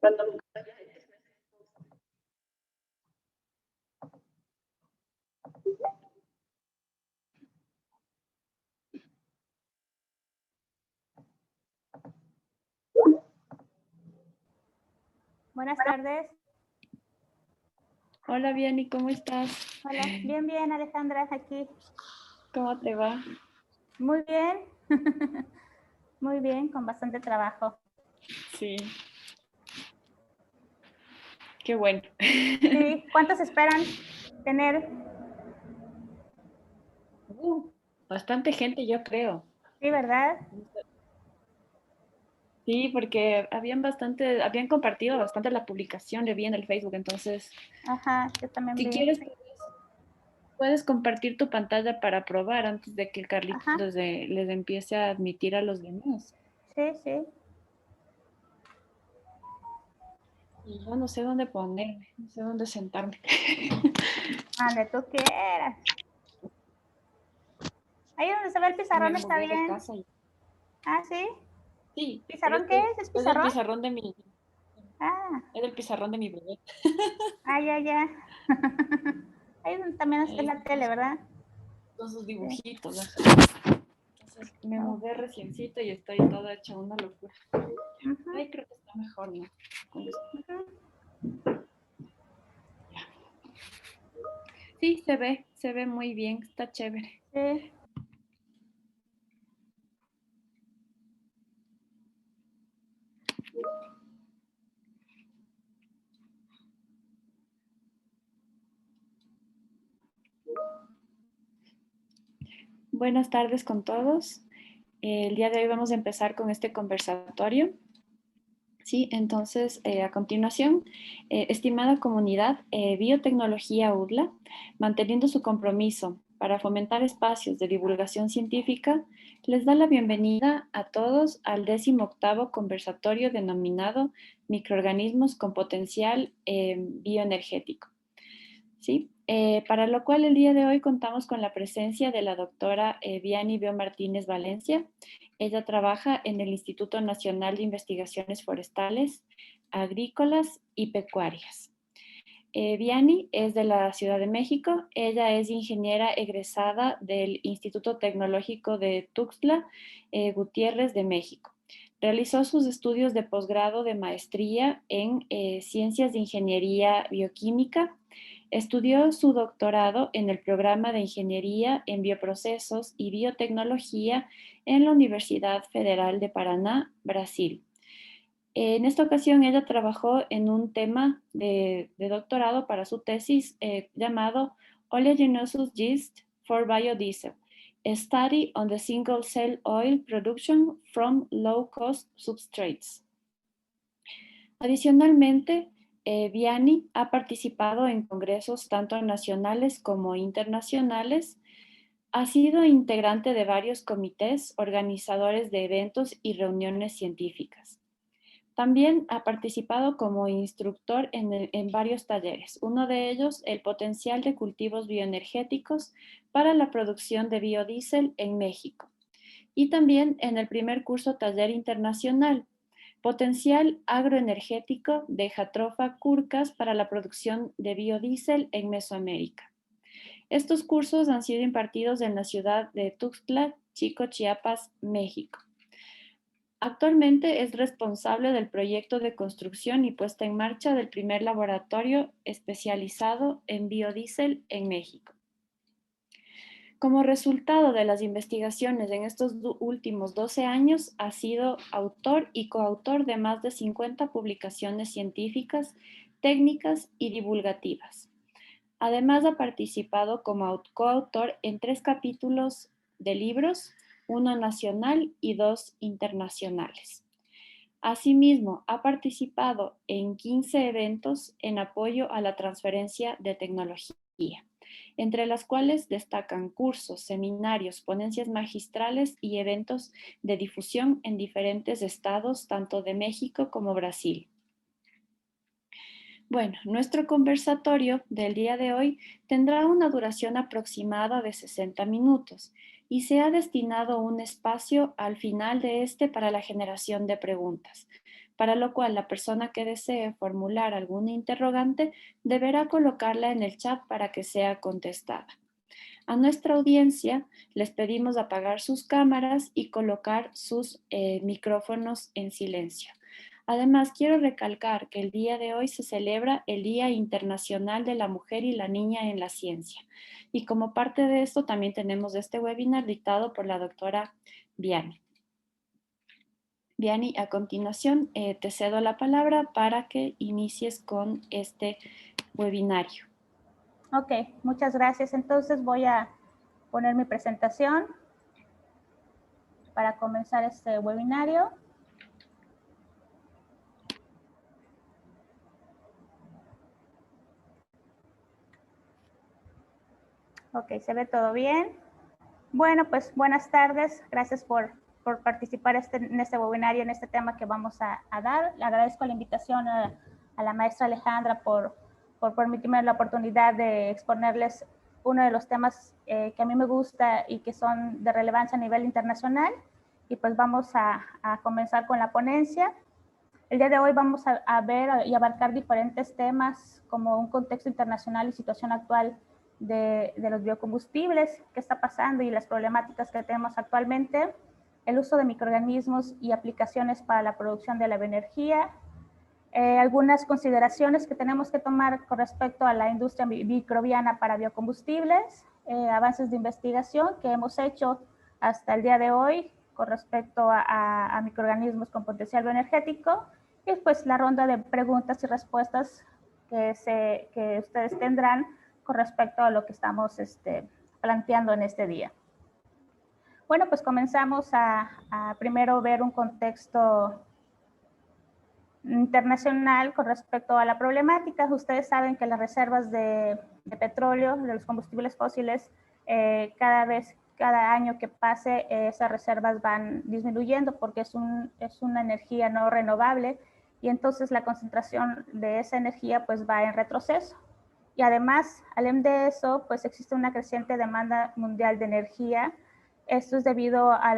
Cuando- Buenas tardes. Hola, Vianney, ¿cómo estás? Hola, bien, bien, Alejandra, aquí. ¿Cómo te va? Muy bien, muy bien, con bastante trabajo. Sí. Qué bueno. Sí, ¿cuántos esperan tener? Bastante gente, yo creo. Sí, ¿verdad? Sí, porque habían compartido bastante la publicación, le vi en el Facebook, entonces, Ajá, yo también si vi. quieres, puedes compartir tu pantalla para probar antes de que Carlitos Ajá, les empiece a admitir a los demás. sí, sí. Y yo no sé dónde ponerme, no sé dónde sentarme. Donde tú quieras. Ahí donde se ve el pizarrón Me está mudé de bien. casa y Ah, sí. sí, pero ¿Pizarrón qué es? ¿Es es el pizarrón? pizarrón de mi, Ah, es el pizarrón de mi bebé. ya, ya. Ahí donde también está Ahí la tele, ¿verdad? con sus Sí. dibujitos. Entonces me Oh. mudé reciencito y estoy toda hecha una locura. Uh-huh, Ahí creo que está mejor, ¿no? uh-huh. Sí, se ve muy bien, está chévere. Sí. Buenas tardes con todos. El día de hoy vamos a empezar con este conversatorio. Sí, entonces a continuación, estimada comunidad, Biotecnología UDLA, manteniendo su compromiso para fomentar espacios de divulgación científica, les da la bienvenida a todos al 18º conversatorio denominado Microorganismos con potencial bioenergético. ¿Sí? Para lo cual el día de hoy contamos con la presencia de la doctora Vianney Beo Martínez Valencia. Ella trabaja en el Instituto Nacional de Investigaciones Forestales, Agrícolas y Pecuarias. Vianney es de la Ciudad de México. Ella es ingeniera egresada del Instituto Tecnológico de Tuxtla Gutiérrez de México. Realizó sus estudios de posgrado de maestría en Ciencias de Ingeniería Bioquímica. Estudió su doctorado en el programa de Ingeniería en Bioprocesos y Biotecnología en la Universidad Federal de Paraná, Brasil. En esta ocasión ella trabajó en un tema de doctorado para su tesis llamado Oleaginosus Yeast for Biodiesel, a Study on the Single Cell Oil Production from Low Cost Substrates. Adicionalmente, Vianney ha participado en congresos tanto nacionales como internacionales. Ha sido integrante de varios comités organizadores de eventos y reuniones científicas. También ha participado como instructor en varios talleres, uno de ellos el potencial de cultivos bioenergéticos para la producción de biodiesel en México. Y también en el primer curso taller internacional, potencial agroenergético de Jatropha curcas para la producción de biodiesel en Mesoamérica. Estos cursos han sido impartidos en la ciudad de Tuxtla, Chico, Chiapas, México. Actualmente es responsable del proyecto de construcción y puesta en marcha del primer laboratorio especializado en biodiesel en México. Como resultado de las investigaciones en estos últimos 12 años, ha sido autor y coautor de más de 50 publicaciones científicas, técnicas y divulgativas. Además, ha participado como coautor en 3 capítulos de libros, 1 nacional y 2 internacionales. Asimismo, ha participado en 15 eventos en apoyo a la transferencia de tecnología, entre las cuales destacan cursos, seminarios, ponencias magistrales y eventos de difusión en diferentes estados, tanto de México como Brasil. Bueno, nuestro conversatorio del día de hoy tendrá una duración aproximada de 60 minutos y se ha destinado un espacio al final de este para la generación de preguntas. para lo cual la persona que desee formular algún interrogante deberá colocarla en el chat para que sea contestada. A nuestra audiencia les pedimos apagar sus cámaras y colocar sus micrófonos en silencio. Además, quiero recalcar que el día de hoy se celebra el Día Internacional de la Mujer y la Niña en la Ciencia. Y como parte de esto también tenemos este webinar dictado por la doctora Viani. Viani, a continuación te cedo la palabra para que inicies con este webinario. Ok, muchas gracias. Entonces voy a poner mi presentación para comenzar este webinario. Ok, ¿se ve todo bien? Bueno, pues buenas tardes. Gracias por participar en este webinario, en este tema que vamos a dar. Le agradezco la invitación a la maestra Alejandra por permitirme la oportunidad de exponerles uno de los temas que a mí me gusta y que son de relevancia a nivel internacional. Y pues vamos a comenzar con la ponencia. El día de hoy vamos a ver y abarcar diferentes temas como un contexto internacional y situación actual de los biocombustibles, qué está pasando y las problemáticas que tenemos actualmente, el uso de microorganismos y aplicaciones para la producción de la bioenergía, algunas consideraciones que tenemos que tomar con respecto a la industria microbiana para biocombustibles, avances de investigación que hemos hecho hasta el día de hoy con respecto a microorganismos con potencial bioenergético, y pues la ronda de preguntas y respuestas que ustedes tendrán con respecto a lo que estamos planteando en este día. Bueno, pues comenzamos a primero ver un contexto internacional con respecto a la problemática. Ustedes saben que las reservas de petróleo, de los combustibles fósiles, cada año que pase, esas reservas van disminuyendo porque es una energía no renovable, y entonces la concentración de esa energía pues va en retroceso. Y además, además de eso, pues existe una creciente demanda mundial de energía. Esto es debido a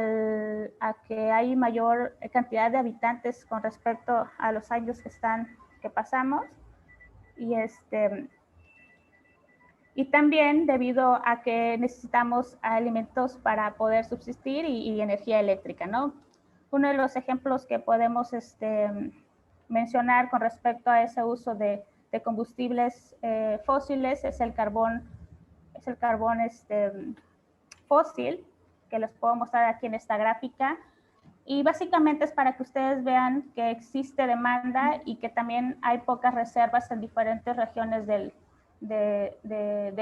que hay mayor cantidad de habitantes con respecto a los años que pasamos. Y también debido a que necesitamos alimentos para poder subsistir y energía eléctrica, ¿no? Uno de los ejemplos que podemos mencionar con respecto a ese uso de combustibles fósiles es el carbón fósil, que les puedo mostrar aquí en esta gráfica. Y básicamente es para que ustedes vean que existe demanda y que también hay pocas reservas en diferentes regiones del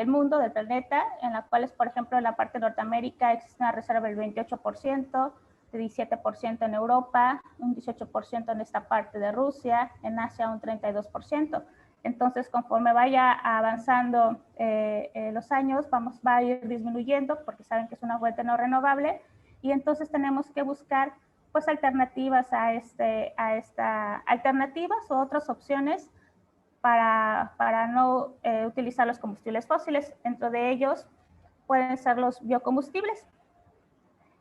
mundo, del planeta, en las cuales, por ejemplo, en la parte de Norteamérica existe una reserva del 28%, de 17% en Europa, un 18% en esta parte de Rusia, en Asia un 32%. Entonces, conforme vaya avanzando los años, va a ir disminuyendo porque saben que es una fuente no renovable, y entonces tenemos que buscar pues alternativas alternativas o otras opciones para no utilizar los combustibles fósiles. Dentro de ellos pueden ser los biocombustibles.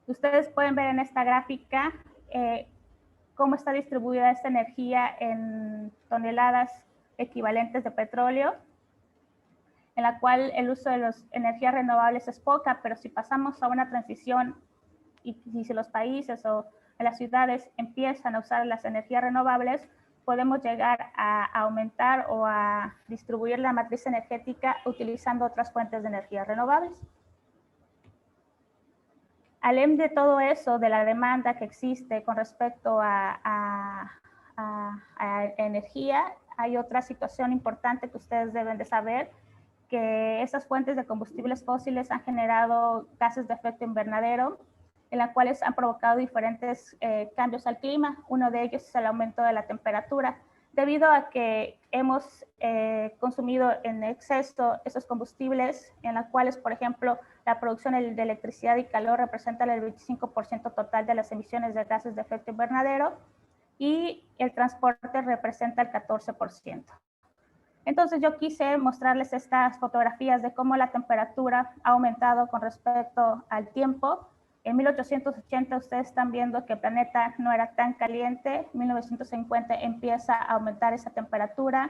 Ustedes pueden ver en esta gráfica cómo está distribuida esta energía en toneladas equivalentes de petróleo, en la cual el uso de las energías renovables es poca, pero si pasamos a una transición y si los países o en las ciudades empiezan a usar las energías renovables, podemos llegar a aumentar o a distribuir la matriz energética utilizando otras fuentes de energías renovables. Além de todo eso, de la demanda que existe con respecto a energía, hay otra situación importante que ustedes deben de saber, que esas fuentes de combustibles fósiles han generado gases de efecto invernadero, en las cuales han provocado diferentes cambios al clima. Uno de ellos es el aumento de la temperatura, debido a que hemos consumido en exceso esos combustibles, en los cuales, por ejemplo, la producción de electricidad y calor representa el 25% total de las emisiones de gases de efecto invernadero, y el transporte representa el 14%. Entonces yo quise mostrarles estas fotografías de cómo la temperatura ha aumentado con respecto al tiempo, En 1880 ustedes están viendo que el planeta no era tan caliente. En 1950 empieza a aumentar esa temperatura.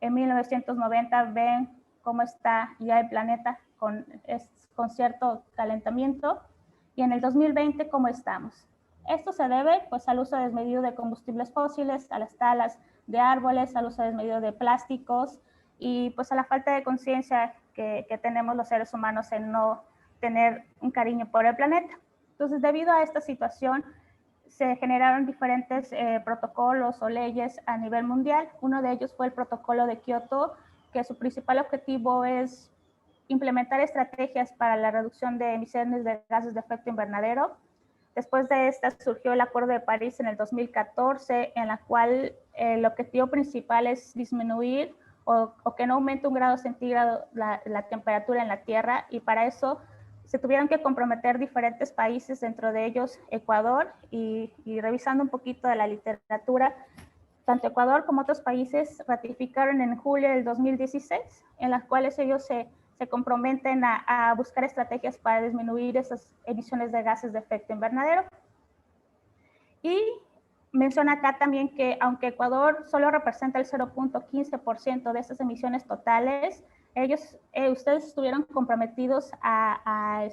En 1990 ven cómo está ya el planeta con cierto calentamiento. Y en el 2020, ¿cómo estamos? Esto se debe pues, al uso desmedido de combustibles fósiles, a las talas de árboles, al uso desmedido de plásticos y pues, a la falta de conciencia que tenemos los seres humanos en no tener un cariño por el planeta. Entonces, debido a esta situación, se generaron diferentes protocolos o leyes a nivel mundial. Uno de ellos fue el protocolo de Kioto, que su principal objetivo es implementar estrategias para la reducción de emisiones de gases de efecto invernadero. Después de esta surgió el Acuerdo de París en el 2014, en la cual el objetivo principal es disminuir o que no aumente 1 grado centígrado la temperatura en la Tierra, y para eso se tuvieron que comprometer diferentes países, dentro de ellos Ecuador, y revisando un poquito de la literatura, tanto Ecuador como otros países ratificaron en julio del 2016, en las cuales ellos se comprometen a buscar estrategias para disminuir esas emisiones de gases de efecto invernadero. Y menciona acá también que aunque Ecuador solo representa el 0.15% de esas emisiones totales, ustedes estuvieron comprometidos a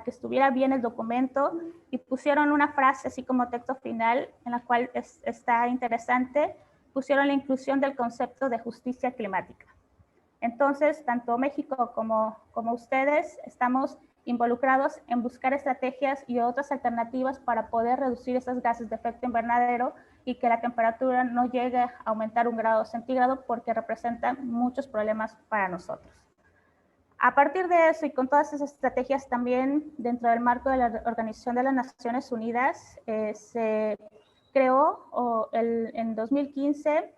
que estuviera bien el documento y pusieron una frase así como texto final en la cual está interesante, pusieron la inclusión del concepto de justicia climática. Entonces, tanto México como ustedes estamos involucrados en buscar estrategias y otras alternativas para poder reducir esos gases de efecto invernadero y que la temperatura no llegue a aumentar 1 grado centígrado, porque representan muchos problemas para nosotros. A partir de eso y con todas esas estrategias, también dentro del marco de la Organización de las Naciones Unidas, se creó en 2015,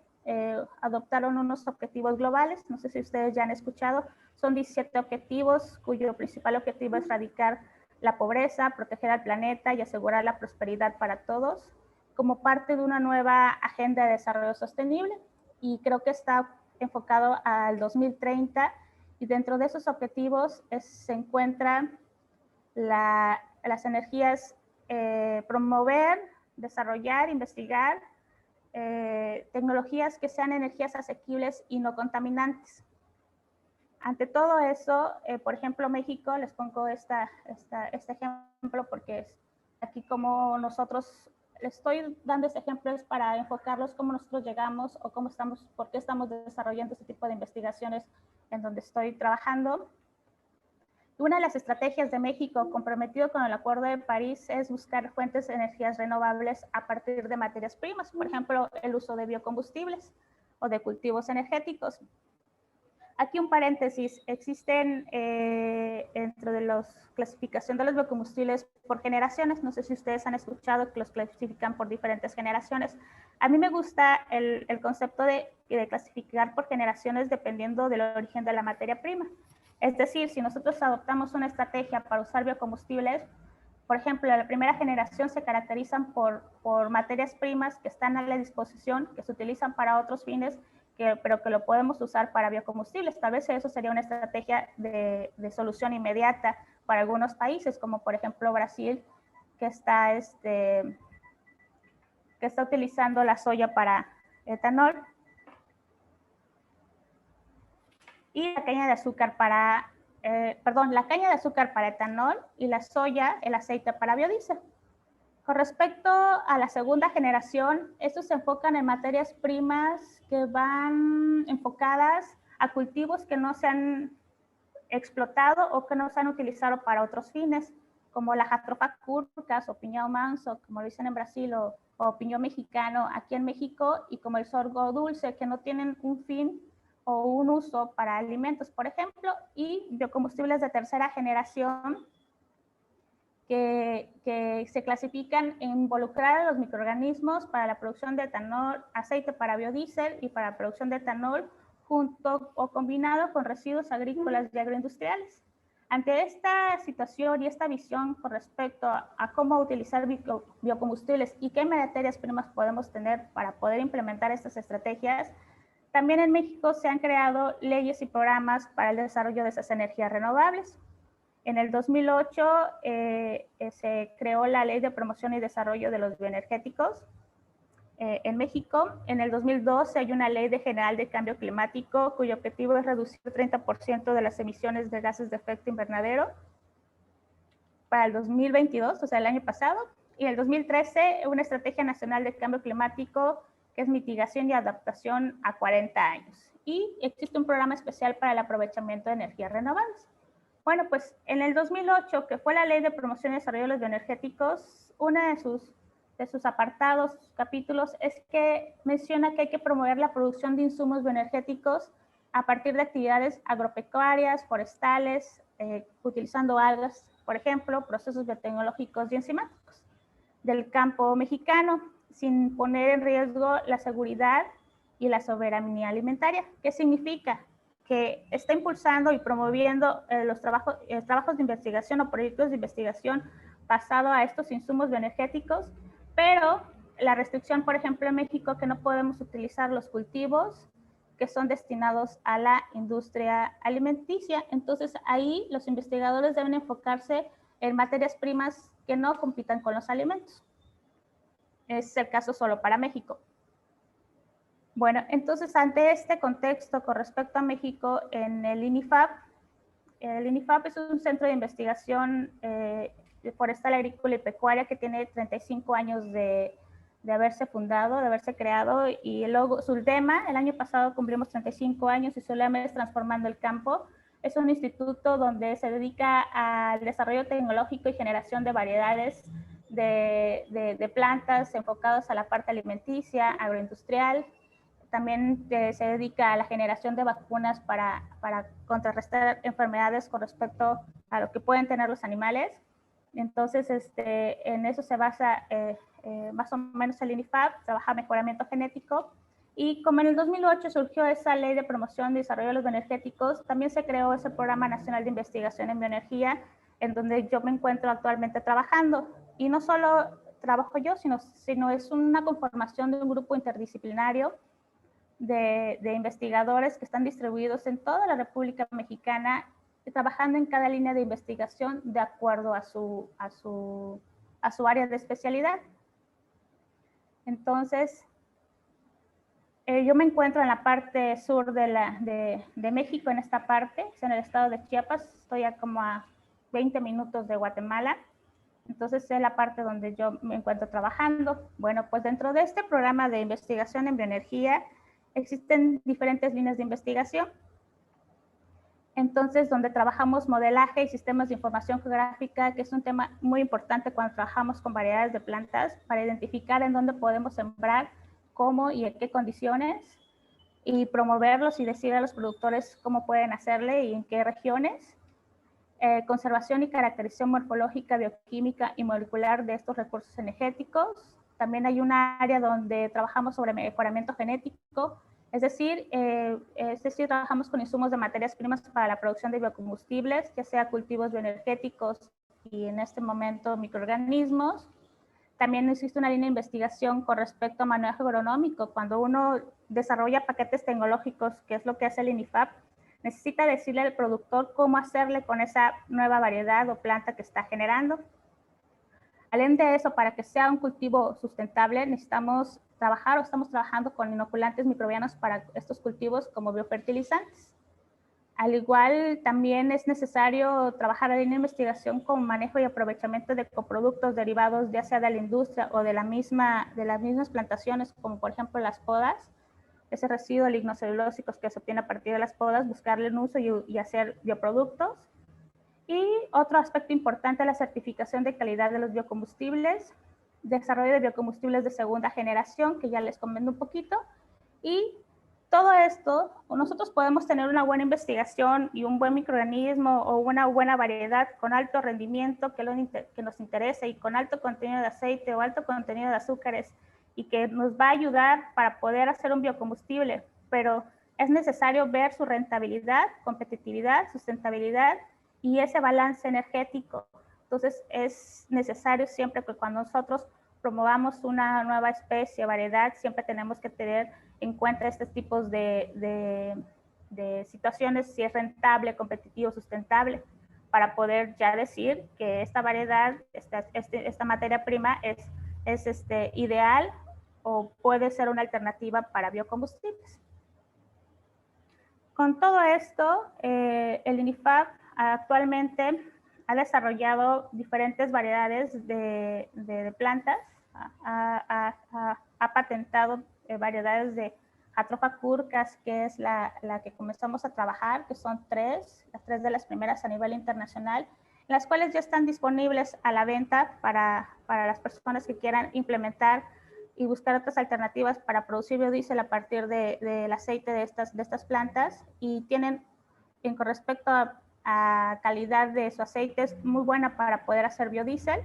adoptaron unos objetivos globales. No sé si ustedes ya han escuchado, son 17 objetivos cuyo principal objetivo es erradicar la pobreza, proteger al planeta y asegurar la prosperidad para todos, como parte de una nueva agenda de desarrollo sostenible, y creo que está enfocado al 2030, y dentro de esos objetivos se encuentran las energías, promover, desarrollar, investigar tecnologías que sean energías asequibles y no contaminantes. Ante todo eso, por ejemplo, México, les pongo este ejemplo porque es aquí como nosotros, les estoy dando este ejemplo es para enfocarlos cómo nosotros llegamos o cómo estamos, por qué estamos desarrollando este tipo de investigaciones en donde estoy trabajando. Una de las estrategias de México comprometido con el Acuerdo de París es buscar fuentes de energías renovables a partir de materias primas, por ejemplo, el uso de biocombustibles o de cultivos energéticos. Aquí un paréntesis, existen dentro de la clasificación de los biocombustibles por generaciones. No sé si ustedes han escuchado que los clasifican por diferentes generaciones. A mí me gusta el concepto de clasificar por generaciones dependiendo del origen de la materia prima. Es decir, si nosotros adoptamos una estrategia para usar biocombustibles, por ejemplo, la primera generación se caracterizan por materias primas que están a la disposición, que se utilizan para otros fines, pero que lo podemos usar para biocombustibles. Tal vez eso sería una estrategia de solución inmediata para algunos países, como por ejemplo Brasil, que está utilizando la soya para etanol y la caña de azúcar para, la caña de azúcar para etanol y la soya, el aceite para biodiesel. Con respecto a la segunda generación, estos se enfocan en materias primas que van enfocadas a cultivos que no se han explotado o que no se han utilizado para otros fines, como la Jatropha curcas o piñao manso, como lo dicen en Brasil, o piñón mexicano aquí en México, y como el sorgo dulce, que no tienen un fin o un uso para alimentos, por ejemplo, y biocombustibles de tercera generación que se clasifican en involucrar a los microorganismos para la producción de etanol, aceite para biodiesel y para la producción de etanol, junto o combinado con residuos agrícolas y agroindustriales. Ante esta situación y esta visión con respecto a cómo utilizar biocombustibles y qué materias primas podemos tener para poder implementar estas estrategias, también en México se han creado leyes y programas para el desarrollo de esas energías renovables. En el 2008 se creó la Ley de Promoción y Desarrollo de los Bioenergéticos en México. En el 2012 hay una Ley General de Cambio Climático cuyo objetivo es reducir 30% de las emisiones de gases de efecto invernadero para el 2022, o sea, el año pasado. Y en el 2013 una Estrategia Nacional de Cambio Climático que es mitigación y adaptación a 40 años. Y existe un programa especial para el aprovechamiento de energías renovables. Bueno, pues en el 2008, que fue la Ley de Promoción y Desarrollo de los Bioenergéticos, uno de sus apartados, sus capítulos, es que menciona que hay que promover la producción de insumos bioenergéticos a partir de actividades agropecuarias, forestales, utilizando algas, por ejemplo, procesos biotecnológicos y enzimáticos del campo mexicano, sin poner en riesgo la seguridad y la soberanía alimentaria. ¿Qué significa? Que está impulsando y promoviendo los trabajos de investigación o proyectos de investigación basado a estos insumos bioenergéticos, pero la restricción, por ejemplo, en México, que no podemos utilizar los cultivos que son destinados a la industria alimenticia. Entonces, ahí los investigadores deben enfocarse en materias primas que no compitan con los alimentos. Es el caso solo para México. Bueno, entonces, ante este contexto con respecto a México, en el INIFAP es un centro de investigación forestal, agrícola y pecuaria que tiene 35 años de haberse fundado, de haberse creado, y luego su lema, el año pasado cumplimos 35 años y su lema es Transformando el Campo. Es un instituto donde se dedica al desarrollo tecnológico y generación de variedades de plantas enfocados a la parte alimenticia, agroindustrial. También se dedica a la generación de vacunas para contrarrestar enfermedades con respecto a lo que pueden tener los animales. Entonces, en eso se basa más o menos el INIFAP, trabaja mejoramiento genético. Y como en el 2008 surgió esa ley de promoción y desarrollo de los bioenergéticos, también se creó ese Programa Nacional de Investigación en Bioenergía, en donde yo me encuentro actualmente trabajando. Y no solo trabajo yo, sino es una conformación de un grupo interdisciplinario de investigadores que están distribuidos en toda la República Mexicana, trabajando en cada línea de investigación de acuerdo a su área de especialidad. Entonces, yo me encuentro en la parte sur de México, en esta parte, es en el estado de Chiapas, estoy a como a 20 minutos de Guatemala. Entonces, es la parte donde yo me encuentro trabajando. Bueno, pues dentro de este programa de investigación en bioenergía, existen diferentes líneas de investigación. Entonces, donde trabajamos modelaje y sistemas de información geográfica, que es un tema muy importante cuando trabajamos con variedades de plantas, para identificar en dónde podemos sembrar, cómo y en qué condiciones, y promoverlos y decir a los productores cómo pueden hacerle y en qué regiones. Conservación y caracterización morfológica, bioquímica y molecular de estos recursos energéticos. También hay un área donde trabajamos sobre mejoramiento genético, es decir, trabajamos con insumos de materias primas para la producción de biocombustibles, ya sea cultivos bioenergéticos y en este momento microorganismos. También existe una línea de investigación con respecto a manejo agronómico. Cuando uno desarrolla paquetes tecnológicos, que es lo que hace el INIFAP, necesita decirle al productor cómo hacerle con esa nueva variedad o planta que está generando. Además de eso, para que sea un cultivo sustentable, necesitamos trabajar o estamos trabajando con inoculantes microbianos para estos cultivos como biofertilizantes. Al igual, también es necesario trabajar en investigación con manejo y aprovechamiento de coproductos derivados ya sea de la industria o de las mismas plantaciones, como por ejemplo las podas, ese residuo lignocelulósicos que se obtiene a partir de las podas, buscarle un uso y hacer bioproductos. Y otro aspecto importante es la certificación de calidad de los biocombustibles, desarrollo de biocombustibles de segunda generación, que ya les comento un poquito. Y todo esto, nosotros podemos tener una buena investigación y un buen microorganismo o una buena variedad con alto rendimiento que nos interese y con alto contenido de aceite o alto contenido de azúcares y que nos va a ayudar para poder hacer un biocombustible, pero es necesario ver su rentabilidad, competitividad, sustentabilidad y ese balance energético. Entonces, es necesario siempre que cuando nosotros promovamos una nueva especie, variedad, siempre tenemos que tener en cuenta estos tipos de situaciones, si es rentable, competitivo, sustentable. para poder ya decir que esta variedad, esta materia prima es ideal o puede ser una alternativa para biocombustibles. Con todo esto, el INIFAP actualmente ha desarrollado diferentes variedades de plantas, ha patentado variedades de Jatropha curcas, que es la que comenzamos a trabajar, que son las tres de las primeras a nivel internacional, las cuales ya están disponibles a la venta para las personas que quieran implementar y buscar otras alternativas para producir biodiesel a partir del aceite de estas plantas, y tienen, con respecto a calidad de su aceite, es muy buena para poder hacer biodiesel.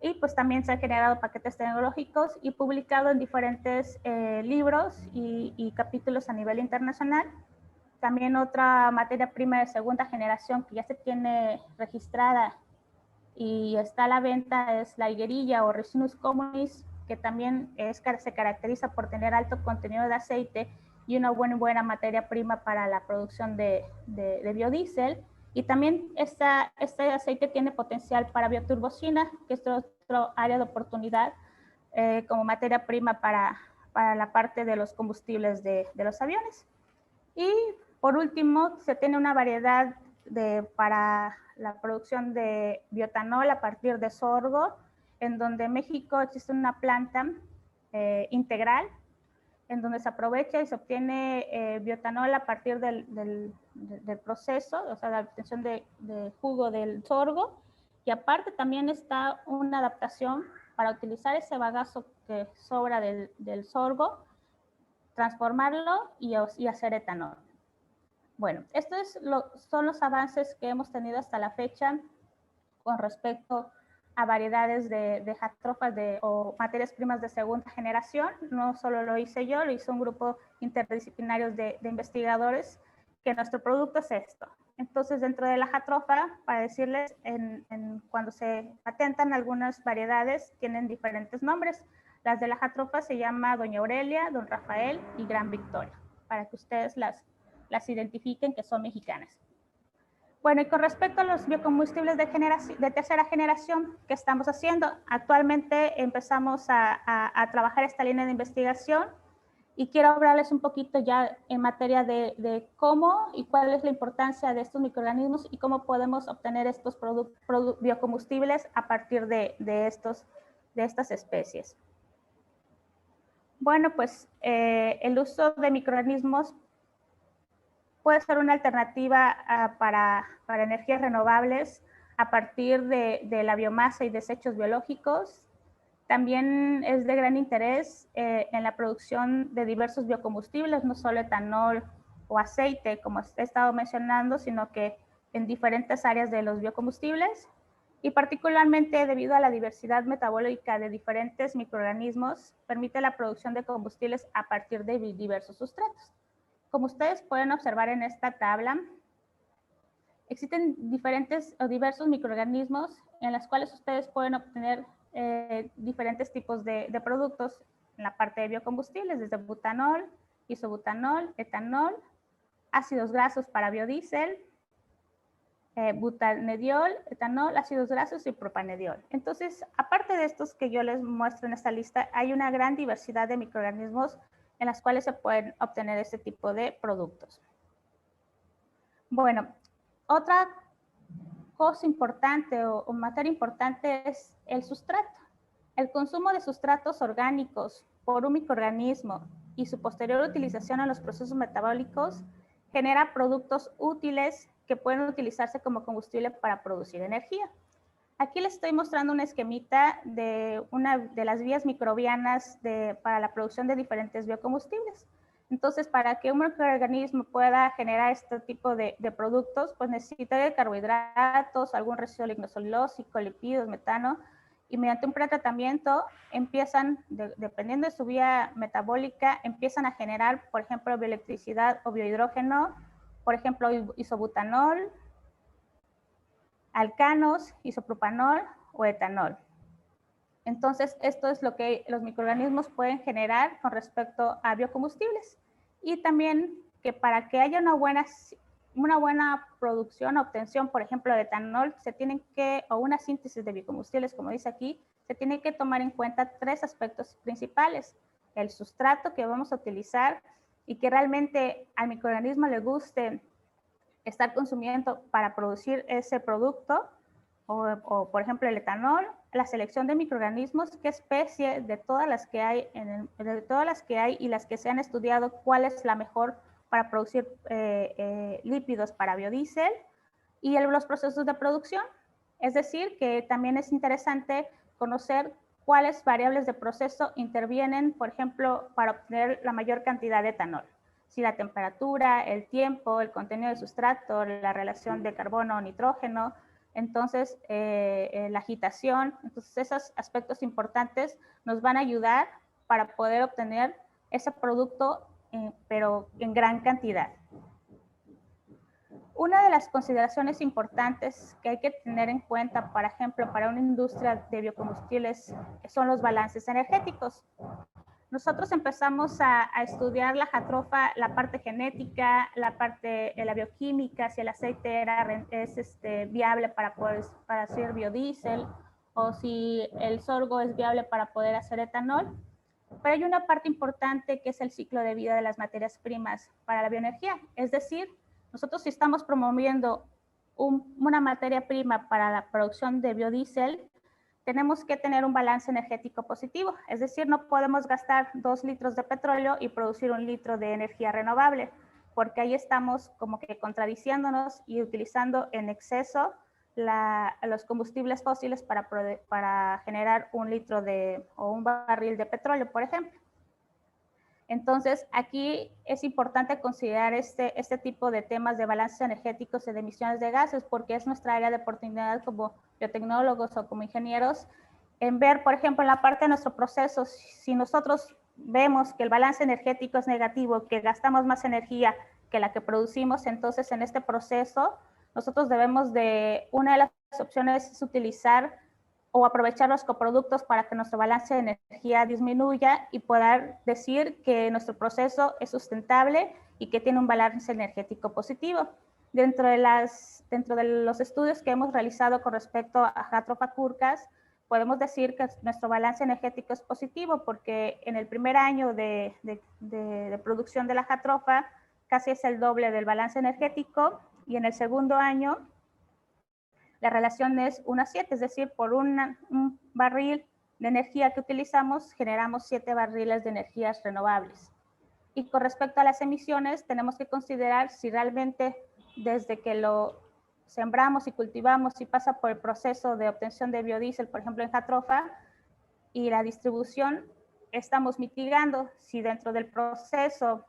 Y pues también se han generado paquetes tecnológicos y publicado en diferentes libros y capítulos a nivel internacional. También otra materia prima de segunda generación que ya se tiene registrada y está a la venta es la higuerilla o Ricinus communis, que también se caracteriza por tener alto contenido de aceite y una buena materia prima para la producción de biodiesel. Y también este aceite tiene potencial para bioturbocina, que es otro área de oportunidad como materia prima para la parte de los combustibles de los aviones. Y por último, se tiene una variedad para la producción de bioetanol a partir de sorgo, en donde en México existe una planta integral, en donde se aprovecha y se obtiene bioetanol a partir del proceso, o sea, la obtención de jugo del sorgo, y aparte también está una adaptación para utilizar ese bagazo que sobra del sorgo, transformarlo y hacer etanol. Bueno, estos son los avances que hemos tenido hasta la fecha con respecto a variedades de jatrofas o materias primas de segunda generación. No solo lo hice yo, lo hizo un grupo interdisciplinario de investigadores, que nuestro producto es esto. Entonces, dentro de la jatrofa, para decirles, cuando se patentan algunas variedades, tienen diferentes nombres. Las de la jatrofa se llama Doña Aurelia, Don Rafael y Gran Victoria, para que ustedes las identifiquen, que son mexicanas. Bueno, y con respecto a los biocombustibles de tercera generación, ¿qué estamos haciendo? Actualmente empezamos a trabajar esta línea de investigación y quiero hablarles un poquito ya en materia de cómo y cuál es la importancia de estos microorganismos y cómo podemos obtener estos biocombustibles a partir de estas especies. Bueno, pues el uso de microorganismos puede ser una alternativa para energías renovables a partir de la biomasa y desechos biológicos. También es de gran interés en la producción de diversos biocombustibles, no solo etanol o aceite, como he estado mencionando, sino que en diferentes áreas de los biocombustibles, y particularmente debido a la diversidad metabólica de diferentes microorganismos, permite la producción de combustibles a partir de diversos sustratos. Como ustedes pueden observar en esta tabla, existen diversos microorganismos en los cuales ustedes pueden obtener diferentes tipos de productos en la parte de biocombustibles, desde butanol, isobutanol, etanol, ácidos grasos para biodiesel, butanediol, etanol, ácidos grasos y propanediol. Entonces, aparte de estos que yo les muestro en esta lista, hay una gran diversidad de microorganismos en las cuales se pueden obtener este tipo de productos. Bueno, otra cosa importante o materia importante es el sustrato. El consumo de sustratos orgánicos por un microorganismo y su posterior utilización en los procesos metabólicos genera productos útiles que pueden utilizarse como combustible para producir energía. Aquí les estoy mostrando un esquemita de una de las vías microbianas para la producción de diferentes biocombustibles. Entonces, para que un microorganismo pueda generar este tipo de productos, pues necesita de carbohidratos, algún residuo lignocelulósico, lípidos, metano, y mediante un pretratamiento empiezan, dependiendo de su vía metabólica, empiezan a generar, por ejemplo, bioelectricidad o biohidrógeno, por ejemplo, isobutanol, alcanos, isopropanol o etanol. Entonces, esto es lo que los microorganismos pueden generar con respecto a biocombustibles. Y también que para que haya una buena una buena producción, obtención, por ejemplo, de etanol, o una síntesis de biocombustibles, como dice aquí, se tiene que tomar en cuenta 3 aspectos principales. El sustrato que vamos a utilizar y que realmente al microorganismo le guste estar consumiendo para producir ese producto, o por ejemplo el etanol, la selección de microorganismos, qué especie de todas las que hay, y las que se han estudiado, cuál es la mejor para producir lípidos para biodiesel, y los procesos de producción. Es decir, que también es interesante conocer cuáles variables de proceso intervienen, por ejemplo, para obtener la mayor cantidad de etanol. Si la temperatura, el tiempo, el contenido de sustrato, la relación de carbono o nitrógeno, entonces la agitación. Entonces esos aspectos importantes nos van a ayudar para poder obtener ese producto, pero en gran cantidad. Una de las consideraciones importantes que hay que tener en cuenta, por ejemplo, para una industria de biocombustibles, son los balances energéticos. Nosotros empezamos a estudiar la jatrofa, la parte genética, la parte de la bioquímica, si el aceite es viable para hacer biodiesel, o si el sorgo es viable para poder hacer etanol. Pero hay una parte importante que es el ciclo de vida de las materias primas para la bioenergía. Es decir, nosotros si estamos promoviendo una materia prima para la producción de biodiesel, tenemos que tener un balance energético positivo. Es decir, no podemos gastar 2 litros de petróleo y producir 1 litro de energía renovable, porque ahí estamos como que contradiciéndonos y utilizando en exceso los combustibles fósiles para generar 1 litro o un barril de petróleo, por ejemplo. Entonces, aquí es importante considerar este tipo de temas de balances energéticos y de emisiones de gases, porque es nuestra área de oportunidad como biotecnólogos o como ingenieros, en ver, por ejemplo, en la parte de nuestro proceso, si nosotros vemos que el balance energético es negativo, que gastamos más energía que la que producimos, entonces en este proceso nosotros debemos una de las opciones es utilizar o aprovechar los coproductos para que nuestro balance de energía disminuya y poder decir que nuestro proceso es sustentable y que tiene un balance energético positivo. Dentro de los estudios que hemos realizado con respecto a Jatropha curcas, podemos decir que nuestro balance energético es positivo porque en el primer año de producción de la Jatropha casi es el doble del balance energético, y en el segundo año la relación es 1:7, es decir, por un barril de energía que utilizamos, generamos 7 barriles de energías renovables. Y con respecto a las emisiones, tenemos que considerar si realmente desde que lo sembramos y cultivamos y pasa por el proceso de obtención de biodiesel, por ejemplo en Jatropha, y la distribución, estamos mitigando. Si dentro del proceso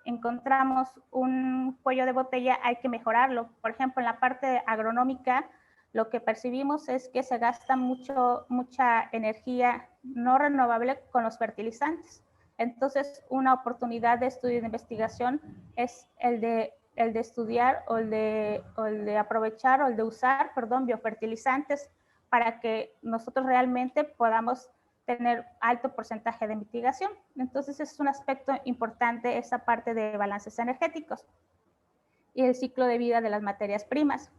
encontramos un cuello de botella, hay que mejorarlo. Por ejemplo, en la parte agronómica, lo que percibimos es que se gasta mucha energía no renovable con los fertilizantes. Entonces, una oportunidad de estudio y de investigación es el de estudiar o el de aprovechar o el de usar, biofertilizantes para que nosotros realmente podamos tener alto porcentaje de mitigación. Entonces, es un aspecto importante esa parte de balances energéticos y el ciclo de vida de las materias primas.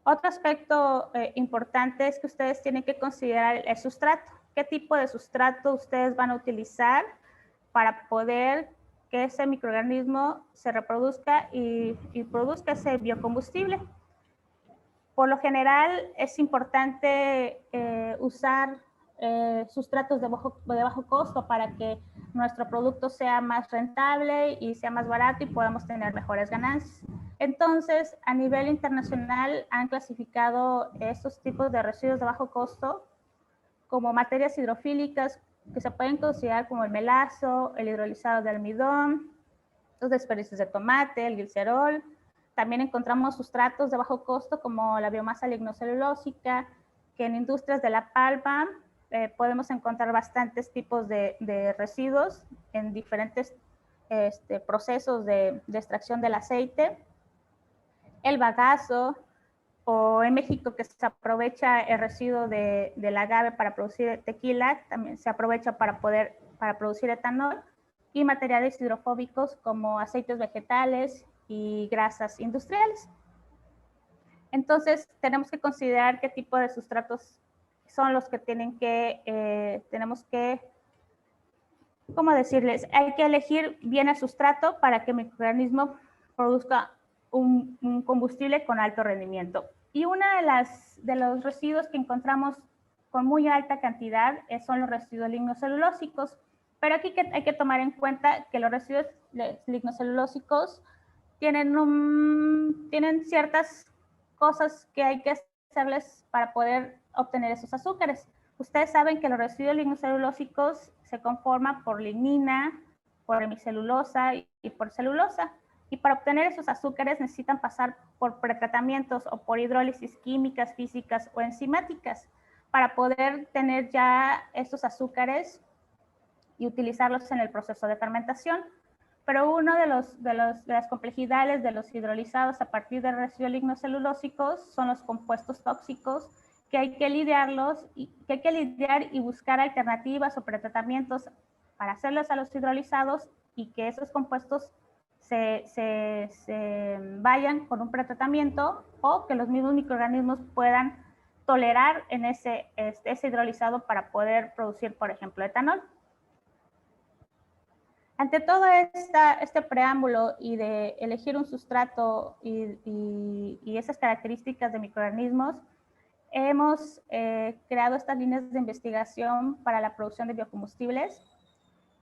Otro aspecto importante es que ustedes tienen que considerar el sustrato. ¿Qué tipo de sustrato ustedes van a utilizar para poder que ese microorganismo se reproduzca y produzca ese biocombustible? Por lo general es importante usar sustratos de bajo costo para que nuestro producto sea más rentable y sea más barato y podamos tener mejores ganancias. Entonces, a nivel internacional han clasificado estos tipos de residuos de bajo costo como materias hidrofílicas que se pueden considerar como el melazo, el hidrolizado de almidón, los desperdicios de tomate, el glicerol. También encontramos sustratos de bajo costo como la biomasa lignocelulósica, que en industrias de la palma podemos encontrar bastantes tipos de residuos en diferentes procesos de extracción del aceite. El bagazo, o en México que se aprovecha el residuo del agave para producir tequila, también se aprovecha para producir etanol, y materiales hidrofóbicos como aceites vegetales y grasas industriales. Entonces, tenemos que considerar qué tipo de sustratos son los que tenemos que, ¿cómo decirles? Hay que elegir bien el sustrato para que el microorganismo produzca un combustible con alto rendimiento. Y uno de los residuos que encontramos con muy alta cantidad son los residuos lignocelulósicos. Pero aquí hay que tomar en cuenta que los residuos lignocelulósicos tienen ciertas cosas que hay que hacerles para poder obtener esos azúcares. Ustedes saben que los residuos lignocelulósicos se conforman por lignina, por hemicelulosa y por celulosa. Y para obtener esos azúcares necesitan pasar por pretratamientos o por hidrólisis químicas, físicas o enzimáticas para poder tener ya estos azúcares y utilizarlos en el proceso de fermentación. Pero una de las complejidades de los hidrolizados a partir de residuos lignocelulósicos son los compuestos tóxicos que hay que lidiar y buscar alternativas o pretratamientos para hacerlos a los hidrolizados y que esos compuestos se vayan con un pretratamiento o que los mismos microorganismos puedan tolerar en ese hidrolizado para poder producir, por ejemplo, etanol. Ante todo este preámbulo y de elegir un sustrato y esas características de microorganismos, hemos creado estas líneas de investigación para la producción de biocombustibles.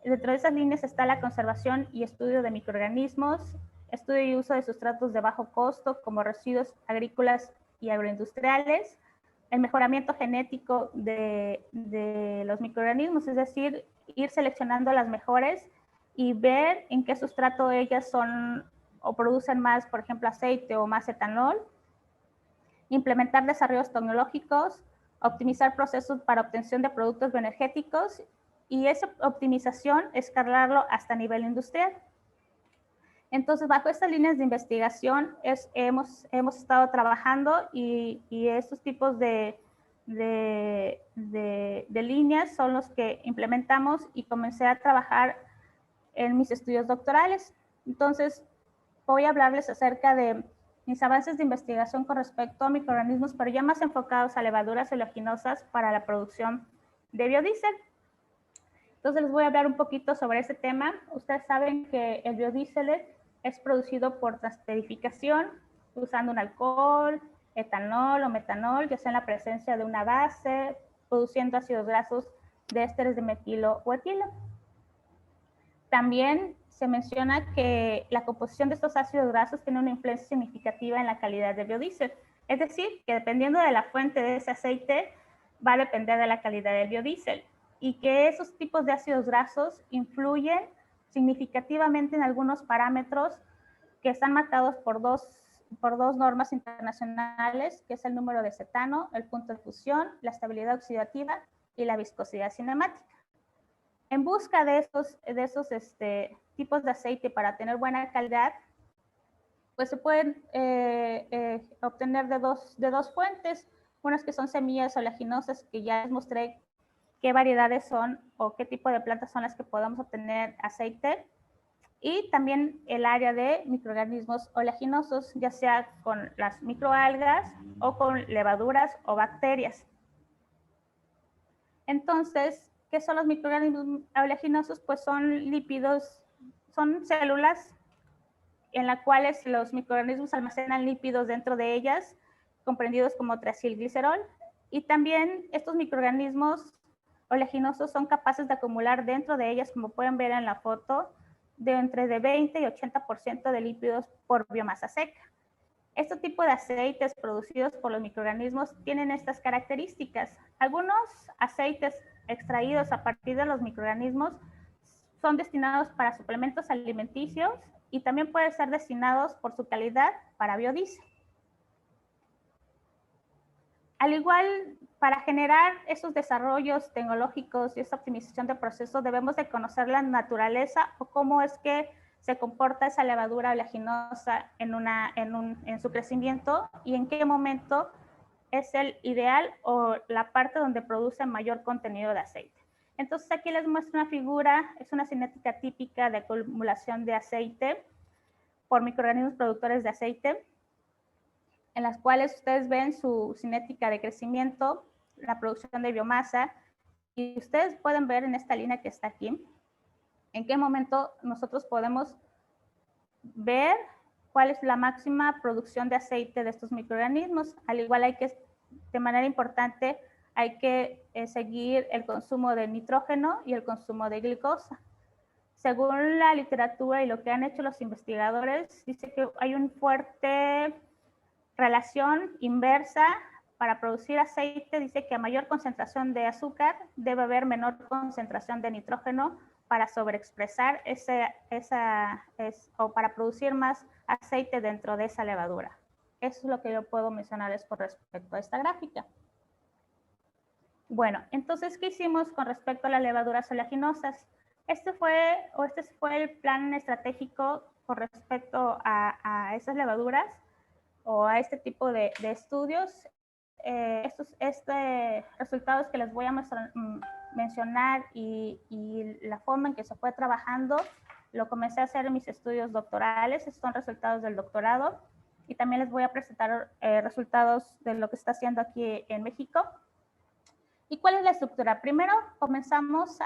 Dentro de esas líneas está la conservación y estudio de microorganismos, estudio y uso de sustratos de bajo costo como residuos agrícolas y agroindustriales, el mejoramiento genético de los microorganismos, es decir, ir seleccionando las mejores y ver en qué sustrato ellas son o producen más, por ejemplo, aceite o más etanol, implementar desarrollos tecnológicos, optimizar procesos para obtención de productos bioenergéticos y esa optimización escalarlo hasta nivel industrial. Entonces, bajo estas líneas de investigación hemos estado trabajando y estos tipos de líneas son los que implementamos y comencé a trabajar en mis estudios doctorales. Entonces, voy a hablarles acerca de mis avances de investigación con respecto a microorganismos, pero ya más enfocados a levaduras oleaginosas para la producción de biodiesel. Entonces, les voy a hablar un poquito sobre ese tema. Ustedes saben que el biodiesel es producido por transesterificación, usando un alcohol, etanol o metanol, ya sea en la presencia de una base, produciendo ácidos grasos de ésteres de metilo o etilo. También se menciona que la composición de estos ácidos grasos tiene una influencia significativa en la calidad del biodiesel. Es decir, que dependiendo de la fuente de ese aceite, va a depender de la calidad del biodiesel. Y que esos tipos de ácidos grasos influyen significativamente en algunos parámetros que están marcados por dos normas internacionales, que es el número de cetano, el punto de fusión, la estabilidad oxidativa y la viscosidad cinemática. En busca de esos tipos de aceite para tener buena calidad, pues se pueden obtener de dos fuentes, unas que son semillas oleaginosas, que ya les mostré qué variedades son o qué tipo de plantas son las que podemos obtener aceite, y también el área de microorganismos oleaginosos, ya sea con las microalgas o con levaduras o bacterias. Entonces, ¿qué son los microorganismos oleaginosos? Pues son lípidos, son células en las cuales los microorganismos almacenan lípidos dentro de ellas, comprendidos como triacilglicerol, y también estos microorganismos oleaginosos son capaces de acumular dentro de ellas, como pueden ver en la foto, de entre 20 y 80% de lípidos por biomasa seca. Este tipo de aceites producidos por los microorganismos tienen estas características. Algunos aceites extraídos a partir de los microorganismos son destinados para suplementos alimenticios y también pueden ser destinados por su calidad para biodiesel. Al igual, para generar esos desarrollos tecnológicos y esa optimización de procesos, debemos de conocer la naturaleza o cómo es que se comporta esa levadura oleaginosa en su crecimiento y en qué momento es el ideal o la parte donde produce mayor contenido de aceite. Entonces aquí les muestro una figura, es una cinética típica de acumulación de aceite. por microorganismos productores de aceite, en las cuales ustedes ven su cinética de crecimiento, la producción de biomasa, y ustedes pueden ver en esta línea que está aquí, en qué momento nosotros podemos ver cuál es la máxima producción de aceite de estos microorganismos. Al igual hay que, de manera importante, hay que seguir el consumo de nitrógeno y el consumo de glicosa. Según la literatura y lo que han hecho los investigadores, dice que hay una fuerte relación inversa para producir aceite. Dice que a mayor concentración de azúcar debe haber menor concentración de nitrógeno para sobreexpresar o para producir más aceite dentro de esa levadura. Eso es lo que yo puedo mencionarles con respecto a esta gráfica. Bueno, entonces, ¿qué hicimos con respecto a las levaduras oleaginosas? Este fue el plan estratégico con respecto a esas levaduras o a este tipo de estudios. Estos resultados que les voy a mencionar y la forma en que se fue trabajando, lo comencé a hacer en mis estudios doctorales. Estos son resultados del doctorado, y también les voy a presentar resultados de lo que está haciendo aquí en México. ¿Y cuál es la estructura? Primero comenzamos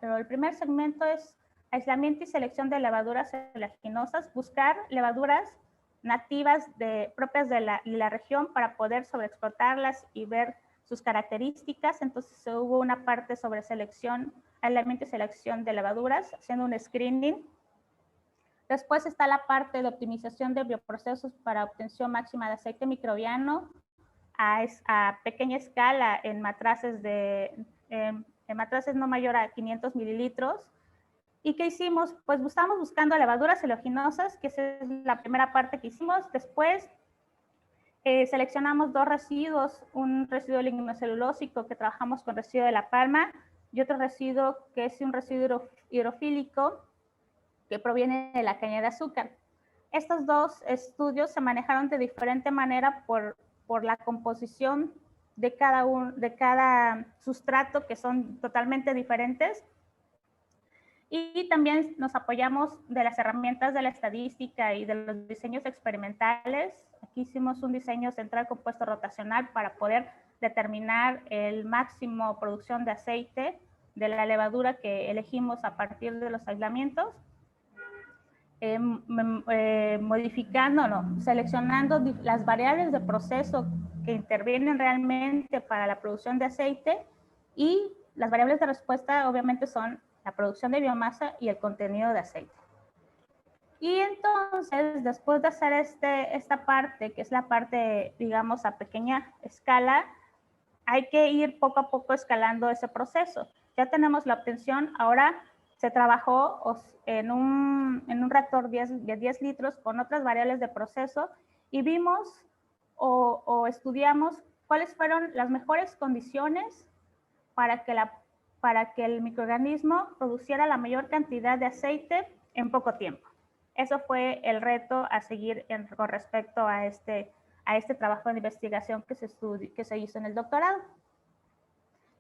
el primer segmento es aislamiento y selección de levaduras oleaginosas, buscar levaduras nativas propias de la región para poder sobreexplotarlas y ver sus características. Entonces hubo una parte sobre selección, aislamiento y selección de levaduras, haciendo un screening. Después está la parte de optimización de bioprocesos para obtención máxima de aceite microbiano a pequeña escala en matraces no mayor a 500 mililitros. ¿Y qué hicimos? Pues estamos buscando levaduras oleaginosas, que esa es la primera parte que hicimos. Después seleccionamos dos residuos, un residuo lignocelulósico que trabajamos con residuo de la palma y otro residuo que es un residuo hidrofílico que proviene de la caña de azúcar. Estos dos estudios se manejaron de diferente manera por la composición de cada sustrato, que son totalmente diferentes. Y también nos apoyamos de las herramientas de la estadística y de los diseños experimentales. Aquí hicimos un diseño central compuesto rotacional para poder determinar el máximo producción de aceite de la levadura que elegimos a partir de los aislamientos. Seleccionando las variables de proceso que intervienen realmente para la producción de aceite, y las variables de respuesta obviamente son la producción de biomasa y el contenido de aceite. Y entonces, después de hacer esta parte, que es la parte, digamos, a pequeña escala, hay que ir poco a poco escalando ese proceso. Ya tenemos la obtención, ahora se trabajó en un reactor de 10 litros con otras variables de proceso y vimos o estudiamos cuáles fueron las mejores condiciones para que el microorganismo produciera la mayor cantidad de aceite en poco tiempo. Eso fue el reto a seguir con respecto a este trabajo de investigación que se hizo en el doctorado.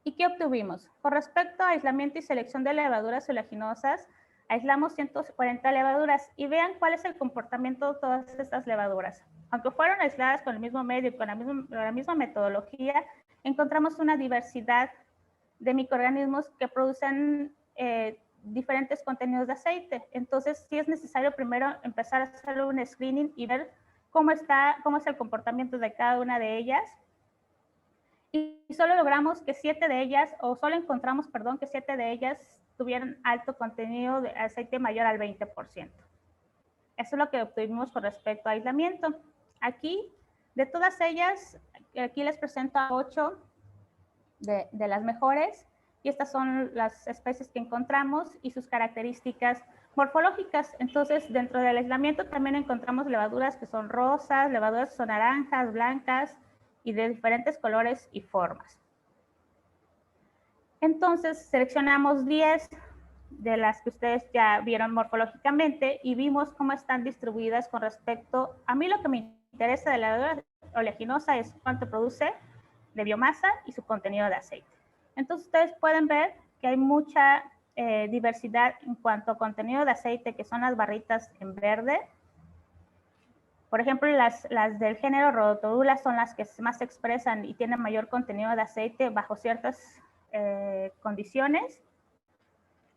¿Y qué obtuvimos? Con respecto a aislamiento y selección de levaduras oleaginosas, aislamos 140 levaduras y vean cuál es el comportamiento de todas estas levaduras. Aunque fueron aisladas con el mismo medio y con la misma metodología, encontramos una diversidad de microorganismos que producen diferentes contenidos de aceite. Entonces, sí es necesario primero empezar a hacer un screening y ver cómo es el comportamiento de cada una de ellas. Y solo logramos que 7 de ellas, o solo encontramos, perdón, que 7 de ellas tuvieran alto contenido de aceite mayor al 20%. Eso es lo que obtuvimos con respecto a aislamiento. Aquí, de todas ellas, aquí les presento a 8 de las mejores, y estas son las especies que encontramos y sus características morfológicas. Entonces, dentro del aislamiento también encontramos levaduras que son rosas, levaduras que son naranjas, blancas y de diferentes colores y formas. Entonces, seleccionamos 10 de las que ustedes ya vieron morfológicamente y vimos cómo están distribuidas con respecto. A mí lo que me interesa de la levadura oleaginosa es cuánto produce de biomasa y su contenido de aceite. Entonces, ustedes pueden ver que hay mucha diversidad en cuanto a contenido de aceite, que son las barritas en verde. Por ejemplo, las del género Rhodotorula son las que más se expresan y tienen mayor contenido de aceite bajo ciertas condiciones.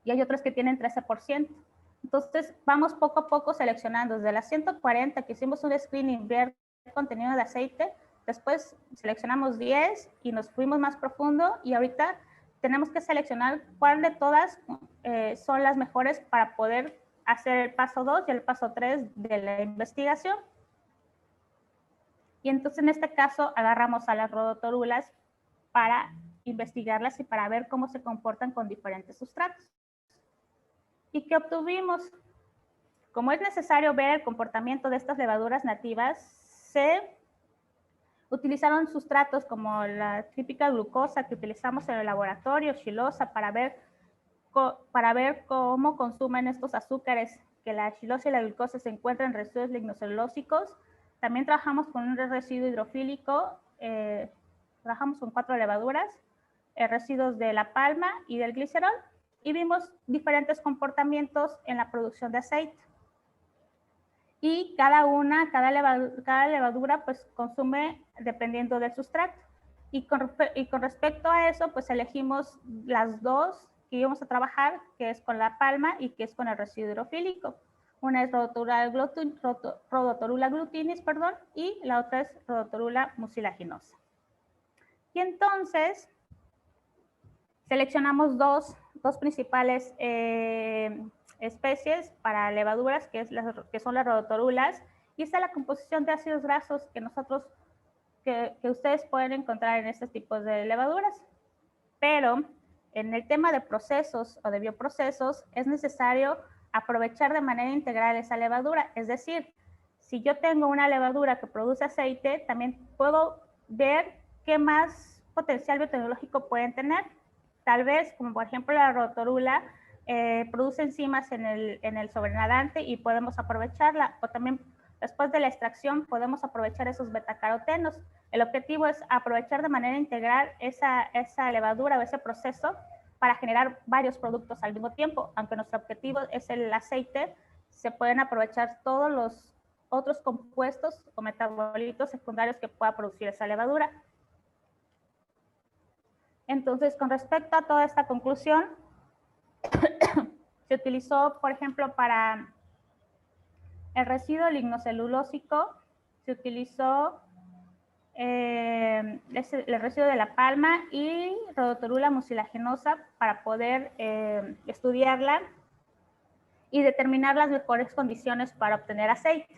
Y hay otras que tienen 13%. Entonces, vamos poco a poco seleccionando. Desde las 140 que hicimos un screening, ver contenido de aceite, después seleccionamos 10 y nos fuimos más profundo, y ahorita tenemos que seleccionar cuál de todas son las mejores para poder hacer el paso 2 y el paso 3 de la investigación. Y entonces en este caso agarramos a las rhodotorulas para investigarlas y para ver cómo se comportan con diferentes sustratos. ¿Y qué obtuvimos? Como es necesario ver el comportamiento de estas levaduras nativas, se utilizaron sustratos como la típica glucosa que utilizamos en el laboratorio, xilosa, para ver cómo consumen estos azúcares, que la xilosa y la glucosa se encuentran en residuos lignocelulósicos. También trabajamos con un residuo hidrofílico, trabajamos con 4 levaduras, residuos de la palma y del glicerol, y vimos diferentes comportamientos en la producción de aceite. Y cada levadura pues consume dependiendo del sustrato. Y con respecto a eso, pues elegimos las dos que íbamos a trabajar, que es con la palma y que es con el residuo hidrofílico. Una es Rhodotorula glutinis, y la otra es Rhodotorula mucilaginosa. Y entonces seleccionamos dos principales especies para levaduras, que son las rhodotorulas, y esta es la composición de ácidos grasos que ustedes pueden encontrar en estos tipos de levaduras. Pero en el tema de procesos o de bioprocesos es necesario aprovechar de manera integral esa levadura. Es decir, si yo tengo una levadura que produce aceite, también puedo ver qué más potencial biotecnológico pueden tener. Tal vez, como por ejemplo la rhodotorula, produce enzimas en el sobrenadante y podemos aprovecharla, o también después de la extracción podemos aprovechar esos betacarotenos. El objetivo es aprovechar de manera integral esa levadura o ese proceso para generar varios productos al mismo tiempo. Aunque nuestro objetivo es el aceite, se pueden aprovechar todos los otros compuestos o metabolitos secundarios que pueda producir esa levadura. Entonces, con respecto a toda esta conclusión, se utilizó, por ejemplo, para el residuo lignocelulósico, se utilizó el residuo de la palma y Rhodotorula mucilaginosa para poder estudiarla y determinar las mejores condiciones para obtener aceite.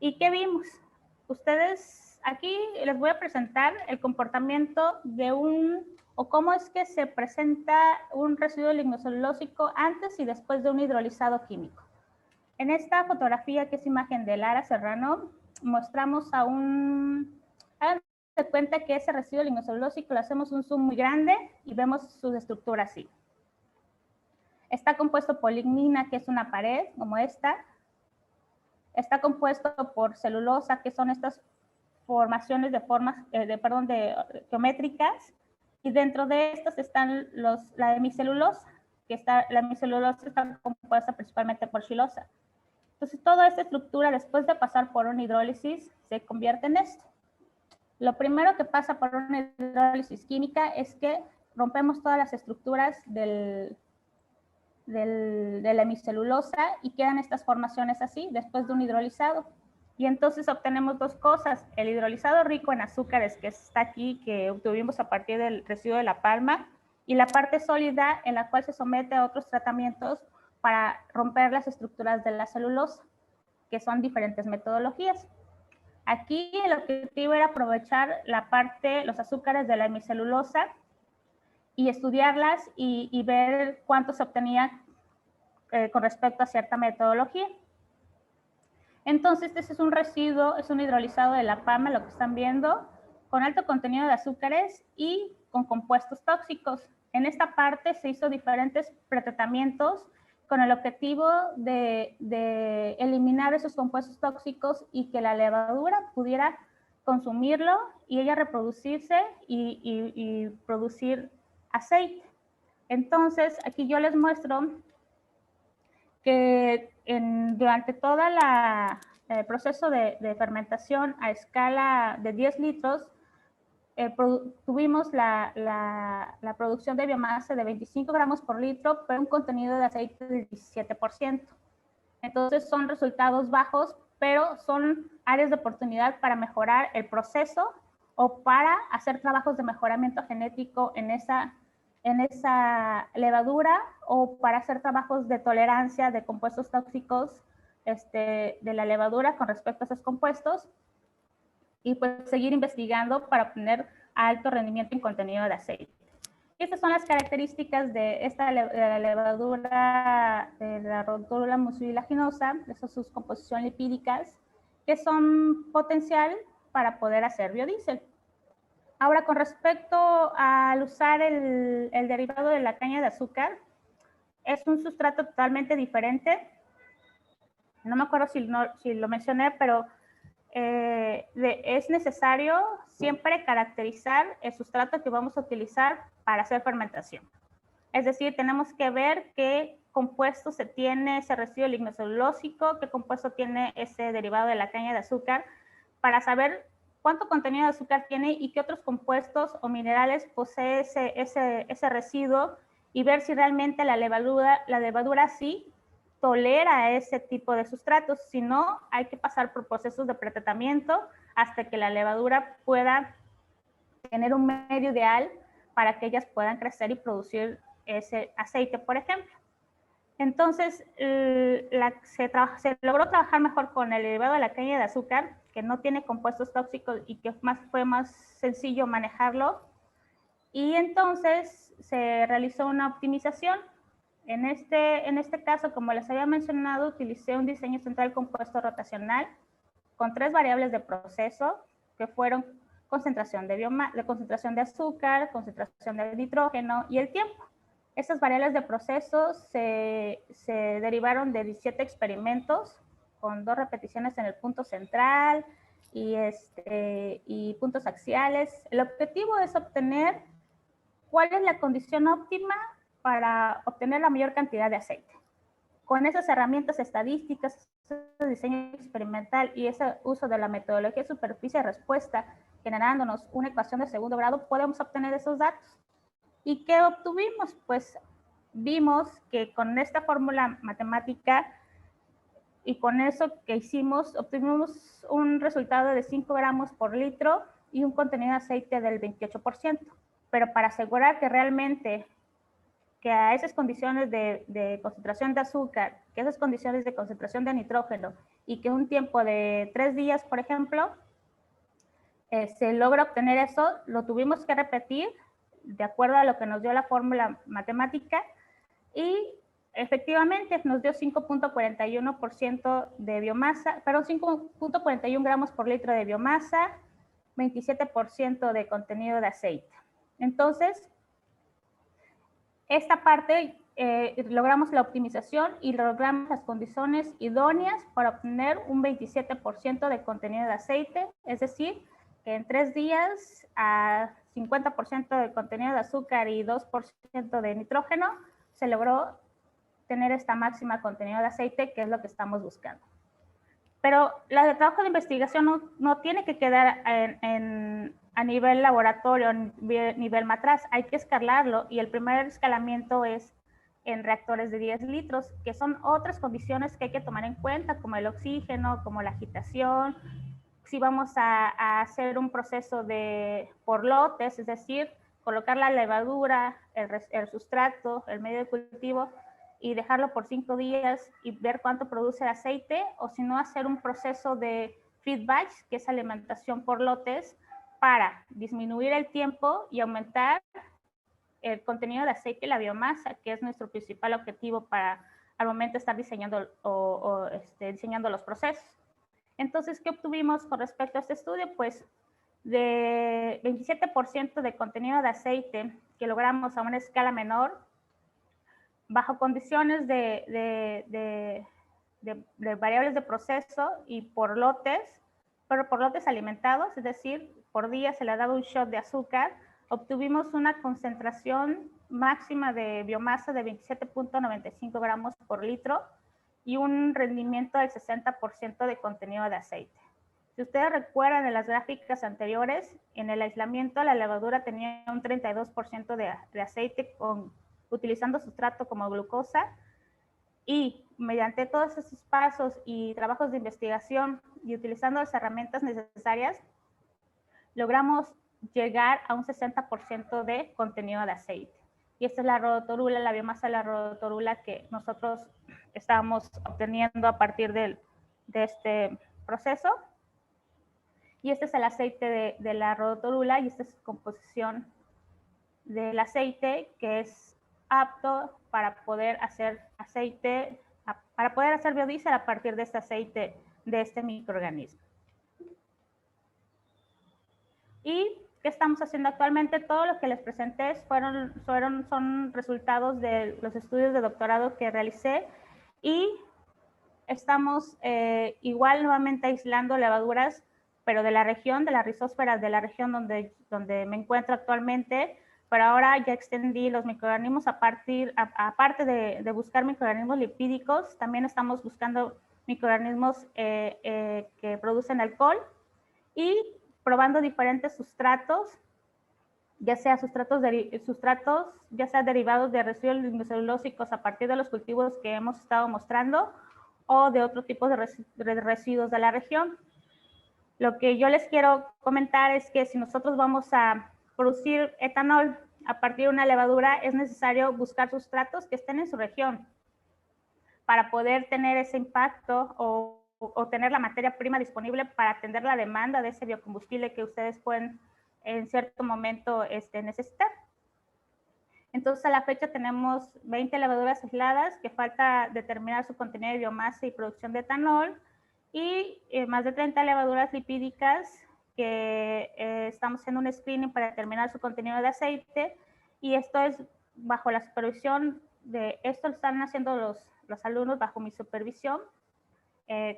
¿Y qué vimos? Ustedes, aquí les voy a presentar el comportamiento de o cómo es que se presenta un residuo lignocelulósico antes y después de un hidrolizado químico. En esta fotografía, que es imagen de Lara Serrano, mostramos háganse cuenta que ese residuo lignocelulósico le hacemos un zoom muy grande y vemos su estructura así. Está compuesto por lignina, que es una pared, como esta. Está compuesto por celulosa, que son estas formaciones geométricas. Y dentro de estas están la hemicelulosa, la hemicelulosa está compuesta principalmente por xilosa. Entonces, toda esta estructura, después de pasar por una hidrólisis, se convierte en esto. Lo primero que pasa por una hidrólisis química es que rompemos todas las estructuras de la hemicelulosa y quedan estas formaciones así, después de un hidrolizado. Y entonces obtenemos dos cosas: el hidrolizado rico en azúcares, que está aquí, que obtuvimos a partir del residuo de la palma, y la parte sólida, en la cual se somete a otros tratamientos para romper las estructuras de la celulosa, que son diferentes metodologías. Aquí el objetivo era aprovechar los azúcares de la hemicelulosa y estudiarlas y ver cuánto se obtenía con respecto a cierta metodología. Entonces, este es un residuo, es un hidrolizado de la palma, lo que están viendo, con alto contenido de azúcares y con compuestos tóxicos. En esta parte se hizo diferentes pretratamientos con el objetivo de eliminar esos compuestos tóxicos y que la levadura pudiera consumirlo y ella reproducirse y producir aceite. Entonces, aquí yo les muestro que durante todo el proceso de fermentación a escala de 10 litros, tuvimos la producción de biomasa de 25 gramos por litro, pero un contenido de aceite de 17%. Entonces son resultados bajos, pero son áreas de oportunidad para mejorar el proceso o para hacer trabajos de mejoramiento genético en esa levadura, o para hacer trabajos de tolerancia de compuestos tóxicos de la levadura con respecto a esos compuestos, y pues seguir investigando para obtener alto rendimiento en contenido de aceite. Y estas son las características de esta levadura, de la rótula mucilaginosa, esas sus composiciones lipídicas, que son potencial para poder hacer biodiesel. Ahora, con respecto al usar el derivado de la caña de azúcar, es un sustrato totalmente diferente. No me acuerdo si lo mencioné, pero es necesario siempre caracterizar el sustrato que vamos a utilizar para hacer fermentación. Es decir, tenemos que ver qué compuesto se tiene ese residuo lignocelulósico, qué compuesto tiene ese derivado de la caña de azúcar, para saber cuánto contenido de azúcar tiene y qué otros compuestos o minerales posee ese residuo, y ver si realmente la levadura sí tolera ese tipo de sustratos. Si no, hay que pasar por procesos de pretratamiento hasta que la levadura pueda tener un medio ideal para que ellas puedan crecer y producir ese aceite, por ejemplo. Entonces, se logró trabajar mejor con el derivado de la caña de azúcar, que no tiene compuestos tóxicos y que fue más sencillo manejarlo. Y entonces se realizó una optimización. En este caso, como les había mencionado, utilicé un diseño central compuesto rotacional con 3 variables de proceso, que fueron concentración de azúcar, concentración de nitrógeno y el tiempo. Estas variables de proceso se derivaron de 17 experimentos con 2 repeticiones en el punto central y puntos axiales. El objetivo es obtener cuál es la condición óptima para obtener la mayor cantidad de aceite. Con esas herramientas estadísticas, ese diseño experimental y ese uso de la metodología de superficie-respuesta, generándonos una ecuación de segundo grado, podemos obtener esos datos. ¿Y qué obtuvimos? Pues vimos que con esta fórmula matemática y con eso que hicimos, obtuvimos un resultado de 5 gramos por litro y un contenido de aceite del 28%. Pero para asegurar que realmente que a esas condiciones de concentración de azúcar, que esas condiciones de concentración de nitrógeno y que un tiempo de 3 días, por ejemplo, se logra obtener eso, lo tuvimos que repetir de acuerdo a lo que nos dio la fórmula matemática, y efectivamente nos dio 5.41% de biomasa, perdón, 5.41 gramos por litro de biomasa, 27% de contenido de aceite. Entonces, esta parte logramos la optimización y logramos las condiciones idóneas para obtener un 27% de contenido de aceite, es decir, que en 3 días a 50% de contenido de azúcar y 2% de nitrógeno se logró tener esta máxima contenido de aceite, que es lo que estamos buscando. Pero el trabajo de investigación no tiene que quedar a nivel laboratorio, a nivel matraz, hay que escalarlo, y el primer escalamiento es en reactores de 10 litros, que son otras condiciones que hay que tomar en cuenta, como el oxígeno, como la agitación. Si vamos a hacer un proceso por lotes, es decir, colocar la levadura, el sustrato, el medio de cultivo, y dejarlo por 5 días y ver cuánto produce el aceite, o si no, hacer un proceso de feed batch, que es alimentación por lotes, para disminuir el tiempo y aumentar el contenido de aceite y la biomasa, que es nuestro principal objetivo para al momento de estar diseñando diseñando los procesos. Entonces, ¿qué obtuvimos con respecto a este estudio? Pues de 27% de contenido de aceite que logramos a una escala menor, bajo condiciones de variables de proceso y por lotes, pero por lotes alimentados, es decir, por día se le ha dado un shot de azúcar, obtuvimos una concentración máxima de biomasa de 27.95 gramos por litro y un rendimiento del 60% de contenido de aceite. Si ustedes recuerdan en las gráficas anteriores, en el aislamiento la levadura tenía un 32% de aceite utilizando sustrato como glucosa, y mediante todos esos pasos y trabajos de investigación y utilizando las herramientas necesarias, logramos llegar a un 60% de contenido de aceite. Y esta es la rhodotorula, la biomasa de la rhodotorula que nosotros estábamos obteniendo a partir de este proceso. Y este es el aceite de la rhodotorula y esta es su composición del aceite, que es apto para poder hacer aceite, para poder hacer biodiesel a partir de este aceite de este microorganismo. ¿Y qué estamos haciendo actualmente? Todo lo que les presenté son resultados de los estudios de doctorado que realicé, y estamos igual nuevamente aislando levaduras, pero de la región, de la rizósfera, de la región donde me encuentro actualmente, pero ahora ya extendí los microorganismos aparte de buscar microorganismos lipídicos, también estamos buscando microorganismos que producen alcohol, y probando diferentes sustratos, ya sea ya sea derivados de residuos lignocelulósicos a partir de los cultivos que hemos estado mostrando, o de otro tipo de residuos de la región. Lo que yo les quiero comentar es que si nosotros vamos a producir etanol a partir de una levadura, es necesario buscar sustratos que estén en su región para poder tener ese impacto o tener la materia prima disponible para atender la demanda de ese biocombustible que ustedes pueden en cierto momento necesitar. Entonces, a la fecha tenemos 20 levaduras aisladas que falta determinar su contenido de biomasa y producción de etanol, y más de 30 levaduras lipídicas que estamos haciendo un screening para determinar su contenido de aceite, y esto es bajo la supervisión esto lo están haciendo los alumnos bajo mi supervisión,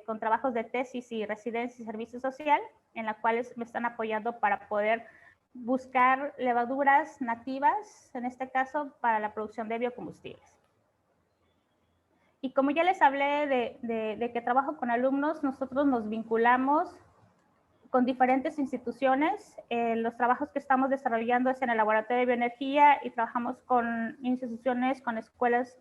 con trabajos de tesis y residencia y servicio social, en la cuales me están apoyando para poder buscar levaduras nativas, en este caso, para la producción de biocombustibles. Y como ya les hablé de que trabajo con alumnos, nosotros nos vinculamos con diferentes instituciones. Los trabajos que estamos desarrollando es en el Laboratorio de Bioenergía, y trabajamos con instituciones, con escuelas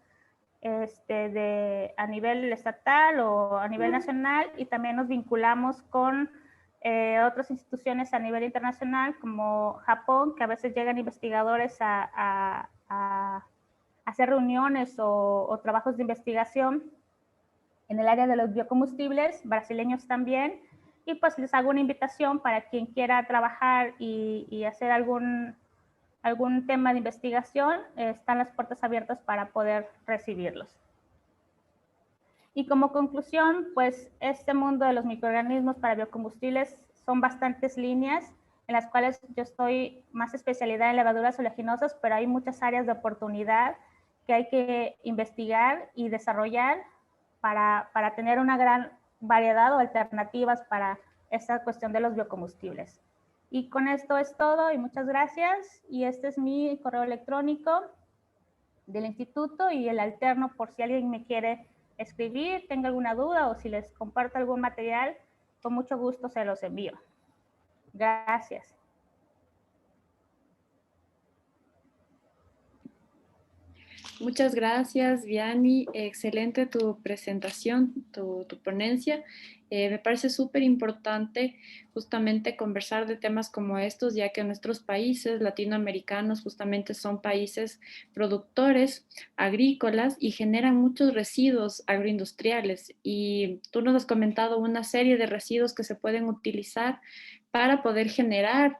a nivel estatal o a nivel nacional, y también nos vinculamos con otras instituciones a nivel internacional como Japón, que a veces llegan investigadores a hacer reuniones o trabajos de investigación en el área de los biocombustibles, brasileños también, y pues les hago una invitación para quien quiera trabajar y hacer algún tema de investigación, están las puertas abiertas para poder recibirlos. Y como conclusión, pues este mundo de los microorganismos para biocombustibles son bastantes líneas en las cuales yo estoy más especializada en levaduras oleaginosas, pero hay muchas áreas de oportunidad que hay que investigar y desarrollar para tener una gran variedad o alternativas para esta cuestión de los biocombustibles. Y con esto es todo, y muchas gracias. Y este es mi correo electrónico del instituto, y el alterno por si alguien me quiere escribir, tenga alguna duda, o si les comparto algún material, con mucho gusto se los envío. Gracias. Muchas gracias, Vianney. Excelente tu presentación, tu ponencia. Me parece súper importante justamente conversar de temas como estos, ya que nuestros países latinoamericanos justamente son países productores agrícolas y generan muchos residuos agroindustriales. Y tú nos has comentado una serie de residuos que se pueden utilizar para poder generar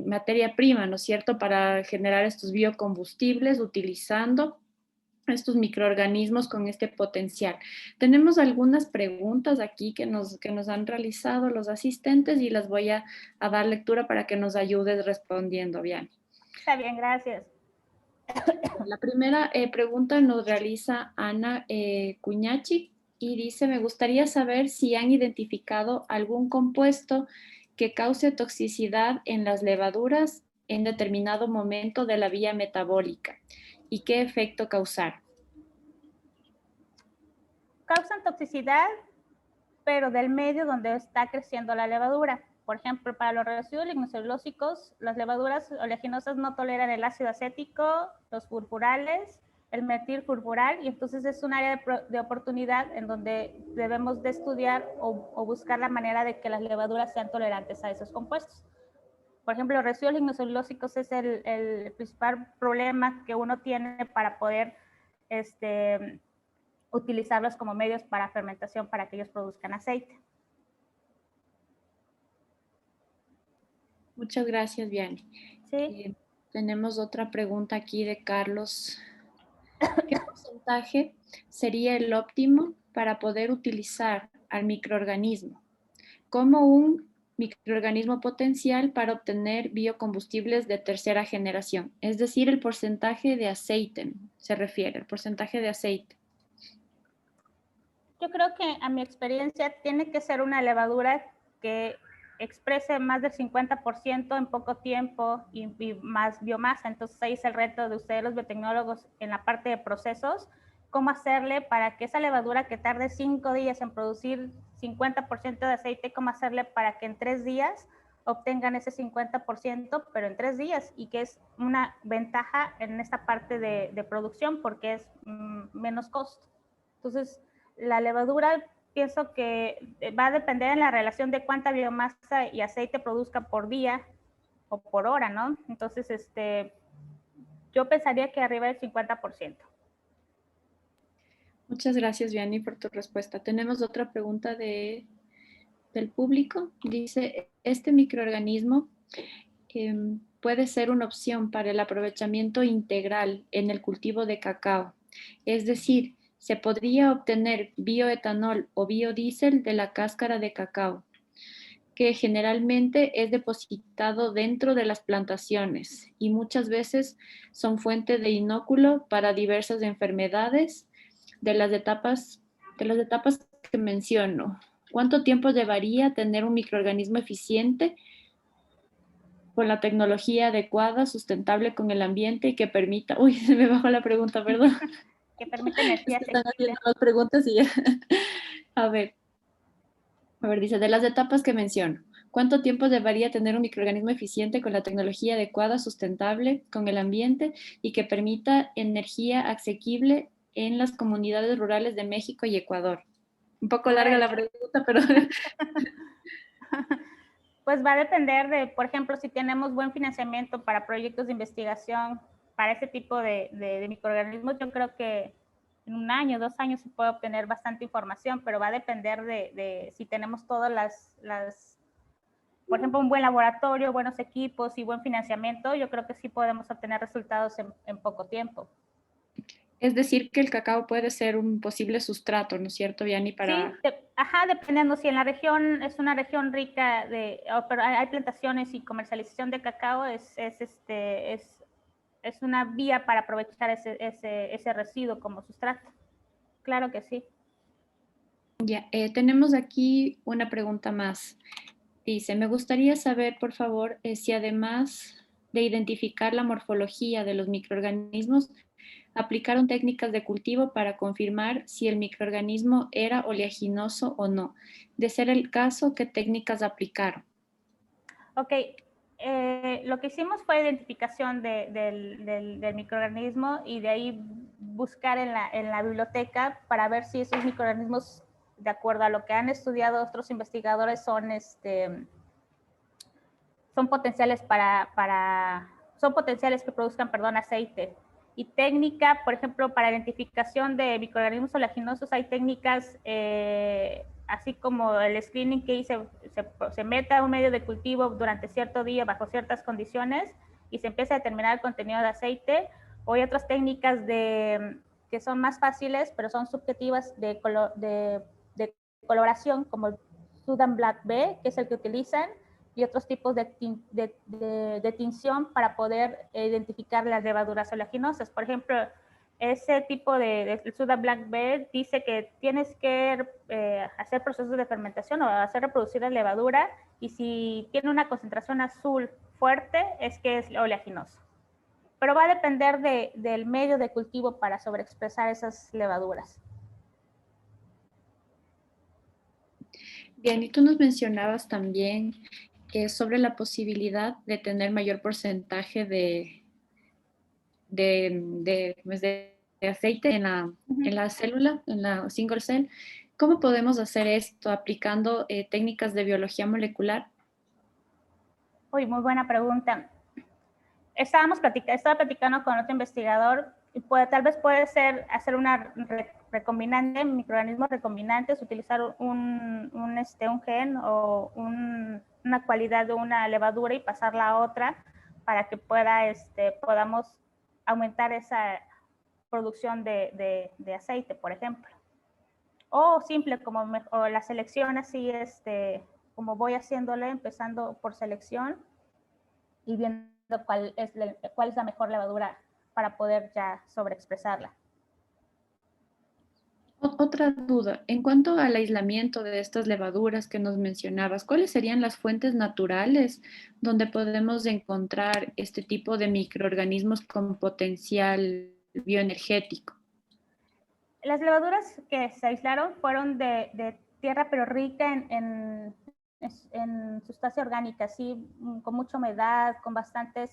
materia prima, ¿no es cierto?, para generar estos biocombustibles utilizando estos microorganismos con este potencial. Tenemos algunas preguntas aquí que nos han realizado los asistentes, y las voy a dar lectura para que nos ayudes respondiendo, bien. Está bien, gracias. La primera pregunta nos realiza Ana Cuñachi, y dice: me gustaría saber si han identificado algún compuesto que cause toxicidad en las levaduras en determinado momento de la vía metabólica y qué efecto causar. Causan toxicidad, pero del medio donde está creciendo la levadura. Por ejemplo, para los residuos lignocelulósicos, las levaduras oleaginosas no toleran el ácido acético, los furfurales, el metilfurfural, y entonces es un área de oportunidad en donde debemos de estudiar o buscar la manera de que las levaduras sean tolerantes a esos compuestos. Por ejemplo, los residuos lignocelulósicos es el principal problema que uno tiene para poder utilizarlos como medios para fermentación para que ellos produzcan aceite. Muchas gracias, Vianney. Sí. Tenemos otra pregunta aquí de Carlos. ¿Qué porcentaje sería el óptimo para poder utilizar al microorganismo como un microorganismo potencial para obtener biocombustibles de tercera generación? Es decir, el porcentaje de aceite, se refiere, el porcentaje de aceite. Yo creo que a mi experiencia tiene que ser una levadura que exprese más del 50% en poco tiempo y más biomasa. Entonces ahí es el reto de ustedes los biotecnólogos en la parte de procesos, cómo hacerle para que esa levadura que tarde 5 días en producir 50% de aceite, cómo hacerle para que en 3 días obtengan ese 50%, pero en 3 días, y que es una ventaja en esta parte de producción porque es menos costo. Entonces, la levadura pienso que va a depender en la relación de cuánta biomasa y aceite produzca por día o por hora, ¿no? Entonces, yo pensaría que arriba del 50%. Muchas gracias, Vianney, por tu respuesta. Tenemos otra pregunta del público. Dice, ¿este microorganismo puede ser una opción para el aprovechamiento integral en el cultivo de cacao? Es decir, ¿se podría obtener bioetanol o biodiesel de la cáscara de cacao, que generalmente es depositado dentro de las plantaciones y muchas veces son fuente de inóculo para diversas enfermedades de las etapas que menciono? ¿Cuánto tiempo llevaría tener un microorganismo eficiente con la tecnología adecuada, sustentable con el ambiente y que permita... Uy, se me bajó la pregunta, perdón. Que permite energía Es que están asequible. haciendo más preguntas y ya. A ver, dice, de las etapas que menciono, ¿cuánto tiempo debería tener un microorganismo eficiente con la tecnología adecuada, sustentable con el ambiente y que permita energía asequible en las comunidades rurales de México y Ecuador? Un poco larga la pregunta, pero... Pues va a depender de, por ejemplo, si tenemos buen financiamiento para proyectos de investigación, para ese tipo de microorganismos, yo creo que en 1 año, 2 años se puede obtener bastante información, pero va a depender de si tenemos todas por ejemplo, un buen laboratorio, buenos equipos y buen financiamiento, yo creo que sí podemos obtener resultados en poco tiempo. Es decir, que el cacao puede ser un posible sustrato, ¿no es cierto, Vianney? Sí, dependiendo. Si en la región es una región rica pero hay plantaciones y comercialización de cacao, es una vía para aprovechar ese residuo como sustrato. Claro que sí. Ya, tenemos aquí una pregunta más. Dice, me gustaría saber, por favor, si además de identificar la morfología de los microorganismos, aplicaron técnicas de cultivo para confirmar si el microorganismo era oleaginoso o no. De ser el caso, ¿qué técnicas aplicaron? Ok, lo que hicimos fue identificación del microorganismo y de ahí buscar en la biblioteca para ver si esos microorganismos, de acuerdo a lo que han estudiado otros investigadores, son potenciales son potenciales que produzcan, aceite. Y técnica, por ejemplo, para identificación de microorganismos oleaginosos, hay técnicas así como el screening que se mete a un medio de cultivo durante cierto día bajo ciertas condiciones y se empieza a determinar el contenido de aceite. O hay otras técnicas que son más fáciles, pero son subjetivas de coloración, como el Sudan Black B, que es el que utilizan, y otros tipos de tinción para poder identificar las levaduras oleaginosas. Por ejemplo, ese tipo de Suda Black Belt dice que tienes que hacer procesos de fermentación o hacer reproducir la levadura, y si tiene una concentración azul fuerte es que es oleaginoso. Pero va a depender del medio de cultivo para sobreexpresar esas levaduras. Bien, y tú nos mencionabas también sobre la posibilidad de tener mayor porcentaje de aceite en la célula, en la single cell. ¿Cómo podemos hacer esto aplicando técnicas de biología molecular? Uy, muy buena pregunta. Estaba platicando con otro investigador, y tal vez puede ser hacer una recombinante, microorganismos recombinantes, utilizar un gen o una cualidad de una levadura y pasarla a otra para que podamos aumentar esa producción de aceite, por ejemplo. O simple, o la selección así, como voy haciéndole, empezando por selección y viendo cuál es la mejor levadura para poder ya sobreexpresarla. Otra duda, en cuanto al aislamiento de estas levaduras que nos mencionabas, ¿cuáles serían las fuentes naturales donde podemos encontrar este tipo de microorganismos con potencial bioenergético? Las levaduras que se aislaron fueron de tierra, pero rica en sustancia orgánica, sí, con mucha humedad, con bastantes,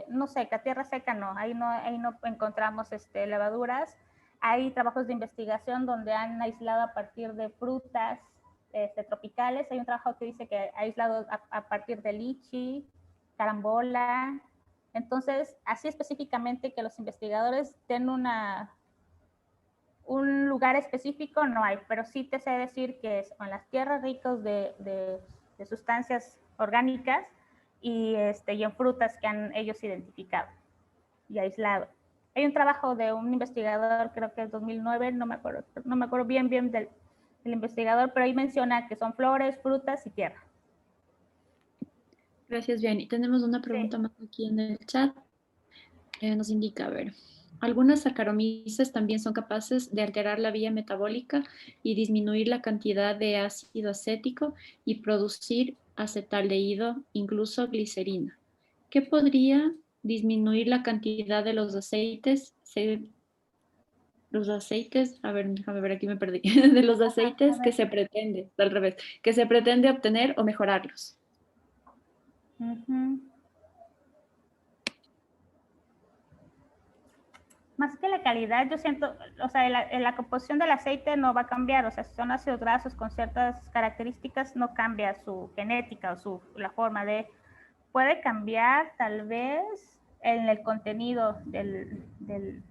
no seca, tierra seca no, ahí no encontramos levaduras. Hay trabajos de investigación donde han aislado a partir de frutas tropicales. Hay un trabajo que dice que ha aislado a partir de lichi, carambola. Entonces, así específicamente que los investigadores den un lugar específico no hay, pero sí te sé decir que es en las tierras ricas de sustancias orgánicas y en frutas que han ellos identificado y aislado. Hay un trabajo de un investigador, creo que es 2009, no me acuerdo bien del investigador, pero ahí menciona que son flores, frutas y tierra. Gracias, Bien. Y tenemos una pregunta más aquí en el chat. Nos indica, a ver, algunas saccharomyces también son capaces de alterar la vía metabólica y disminuir la cantidad de ácido acético y producir acetaldehído, incluso glicerina. ¿Qué podría disminuir la cantidad de los aceites? A ver, déjame ver, aquí me perdí, de los aceites que se pretende, al revés, que se pretende obtener o mejorarlos. Más que la calidad, yo siento, o sea, la composición del aceite no va a cambiar, o sea, si son ácidos grasos con ciertas características, no cambia su genética o la forma puede cambiar tal vez en el contenido del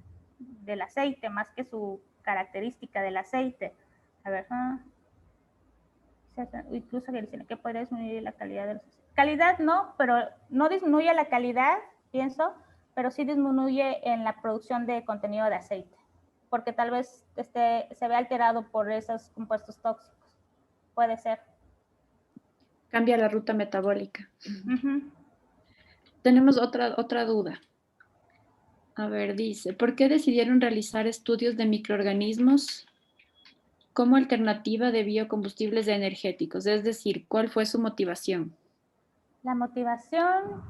aceite, más que su característica del aceite. A ver, incluso que podría disminuir la calidad de los aceites. Calidad no, pero no disminuye la calidad, pienso, pero sí disminuye en la producción de contenido de aceite, porque tal vez se ve alterado por esos compuestos tóxicos. Puede ser. Cambia la ruta metabólica. Tenemos otra duda. A ver, dice, ¿por qué decidieron realizar estudios de microorganismos como alternativa de biocombustibles energéticos? Es decir, ¿cuál fue su motivación? La motivación,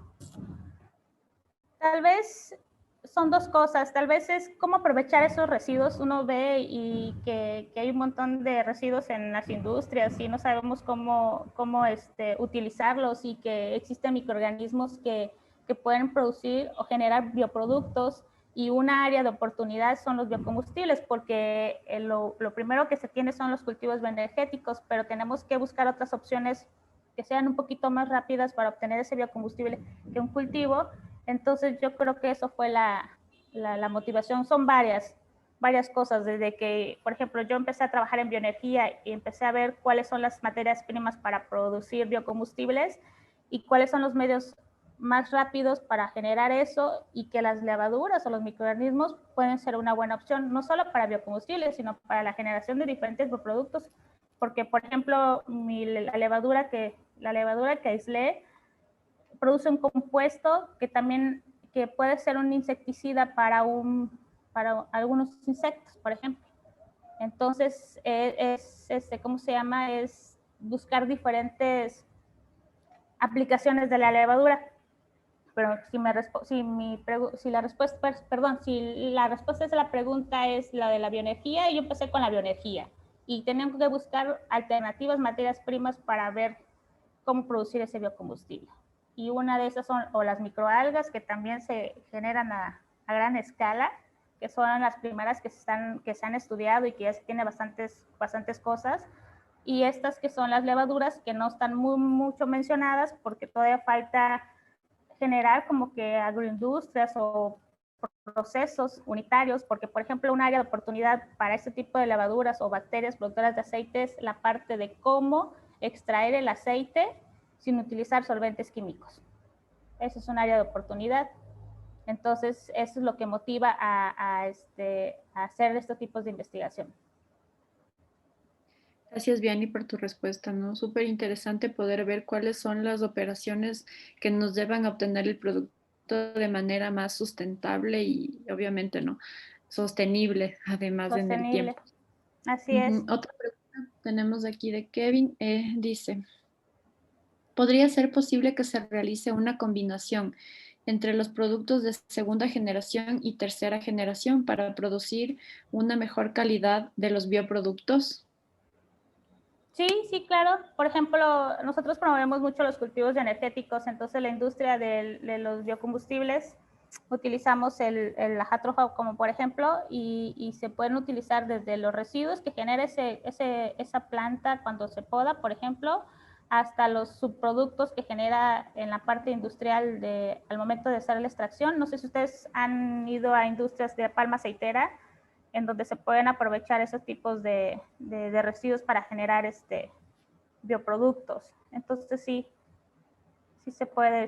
tal vez son dos cosas. Tal vez es cómo aprovechar esos residuos. Uno ve y que hay un montón de residuos en las industrias y no sabemos cómo utilizarlos, y que existen microorganismos que pueden producir o generar bioproductos, y una área de oportunidad son los biocombustibles, porque lo primero que se tiene son los cultivos bioenergéticos, pero tenemos que buscar otras opciones que sean un poquito más rápidas para obtener ese biocombustible que un cultivo. Entonces yo creo que eso fue la motivación. Son varias cosas, desde que, por ejemplo, yo empecé a trabajar en bioenergía y empecé a ver cuáles son las materias primas para producir biocombustibles y cuáles son los medios más rápidos para generar eso, y que las levaduras o los microorganismos pueden ser una buena opción, no solo para biocombustibles, sino para la generación de diferentes productos, porque, por ejemplo, la levadura que aislé produce un compuesto que puede ser un insecticida para un para algunos insectos, por ejemplo. Entonces, ¿cómo se llama? Es buscar diferentes aplicaciones de la levadura. Pero si la respuesta, perdón, si la respuesta de la pregunta es la de la bioenergía, yo empecé con la bioenergía y tenemos que buscar alternativas, materias primas para ver cómo producir ese biocombustible. Y una de esas son o las microalgas, que también se generan a gran escala, que son las primeras que se han estudiado y que ya se tiene bastantes cosas. Y estas que son las levaduras, que no están mucho mencionadas porque todavía falta generar como que agroindustrias o procesos unitarios, porque por ejemplo un área de oportunidad para este tipo de levaduras o bacterias productoras de aceite es la parte de cómo extraer el aceite sin utilizar solventes químicos. Eso es un área de oportunidad. Entonces, eso es lo que motiva a hacer estos tipos de investigación. Gracias, Vianney, por tu respuesta, ¿no? Súper interesante poder ver cuáles son las operaciones que nos llevan a obtener el producto de manera más sustentable y obviamente, ¿no? Sostenible, además en el Sostenible. tiempo. Así es. Otra pregunta tenemos aquí de Kevin. Dice, ¿podría ser posible que se realice una combinación entre los productos de segunda generación y tercera generación para producir una mejor calidad de los bioproductos? Sí, claro. Por ejemplo, nosotros promovemos mucho los cultivos energéticos, entonces la industria de los biocombustibles utilizamos el ajátrofa como por ejemplo y se pueden utilizar desde los residuos que genera esa planta cuando se poda, por ejemplo, hasta los subproductos que genera en la parte industrial al momento de hacer la extracción. No sé si ustedes han ido a industrias de palma aceitera, en donde se pueden aprovechar esos tipos de residuos para generar bioproductos. Entonces sí se puede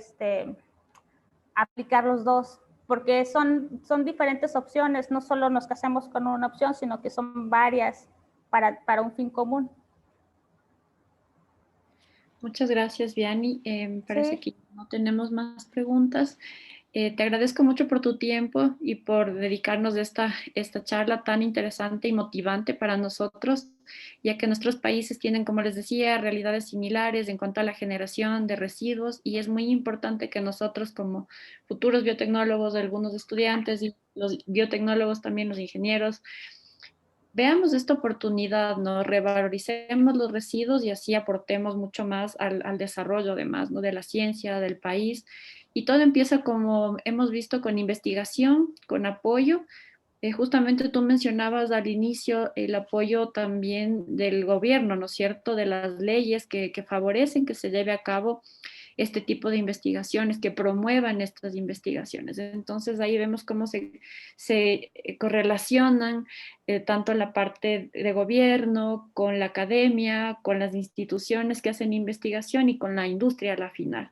aplicar los dos, porque son diferentes opciones, no solo nos casamos con una opción, sino que son varias para un fin común. Muchas gracias, Vianney. Me parece Sí. que no tenemos más preguntas. Te agradezco mucho por tu tiempo y por dedicarnos a esta charla tan interesante y motivante para nosotros, ya que nuestros países tienen, como les decía, realidades similares en cuanto a la generación de residuos y es muy importante que nosotros como futuros biotecnólogos, algunos estudiantes y los biotecnólogos también, los ingenieros, veamos esta oportunidad, ¿no? Revaloricemos los residuos y así aportemos mucho más al desarrollo además, ¿no? De la ciencia, del país. Y todo empieza como hemos visto con investigación, con apoyo. Justamente tú mencionabas al inicio el apoyo también del gobierno, ¿no es cierto? De las leyes que favorecen que se lleve a cabo este tipo de investigaciones, que promuevan estas investigaciones. Entonces ahí vemos cómo se correlacionan tanto la parte de gobierno, con la academia, con las instituciones que hacen investigación y con la industria a la final.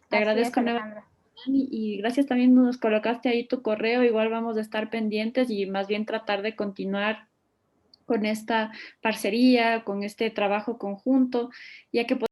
Te Así es, agradezco nuevamente. Alejandra. Y gracias también nos colocaste ahí tu correo, igual vamos a estar pendientes y más bien tratar de continuar con esta parcería, con este trabajo conjunto, ya que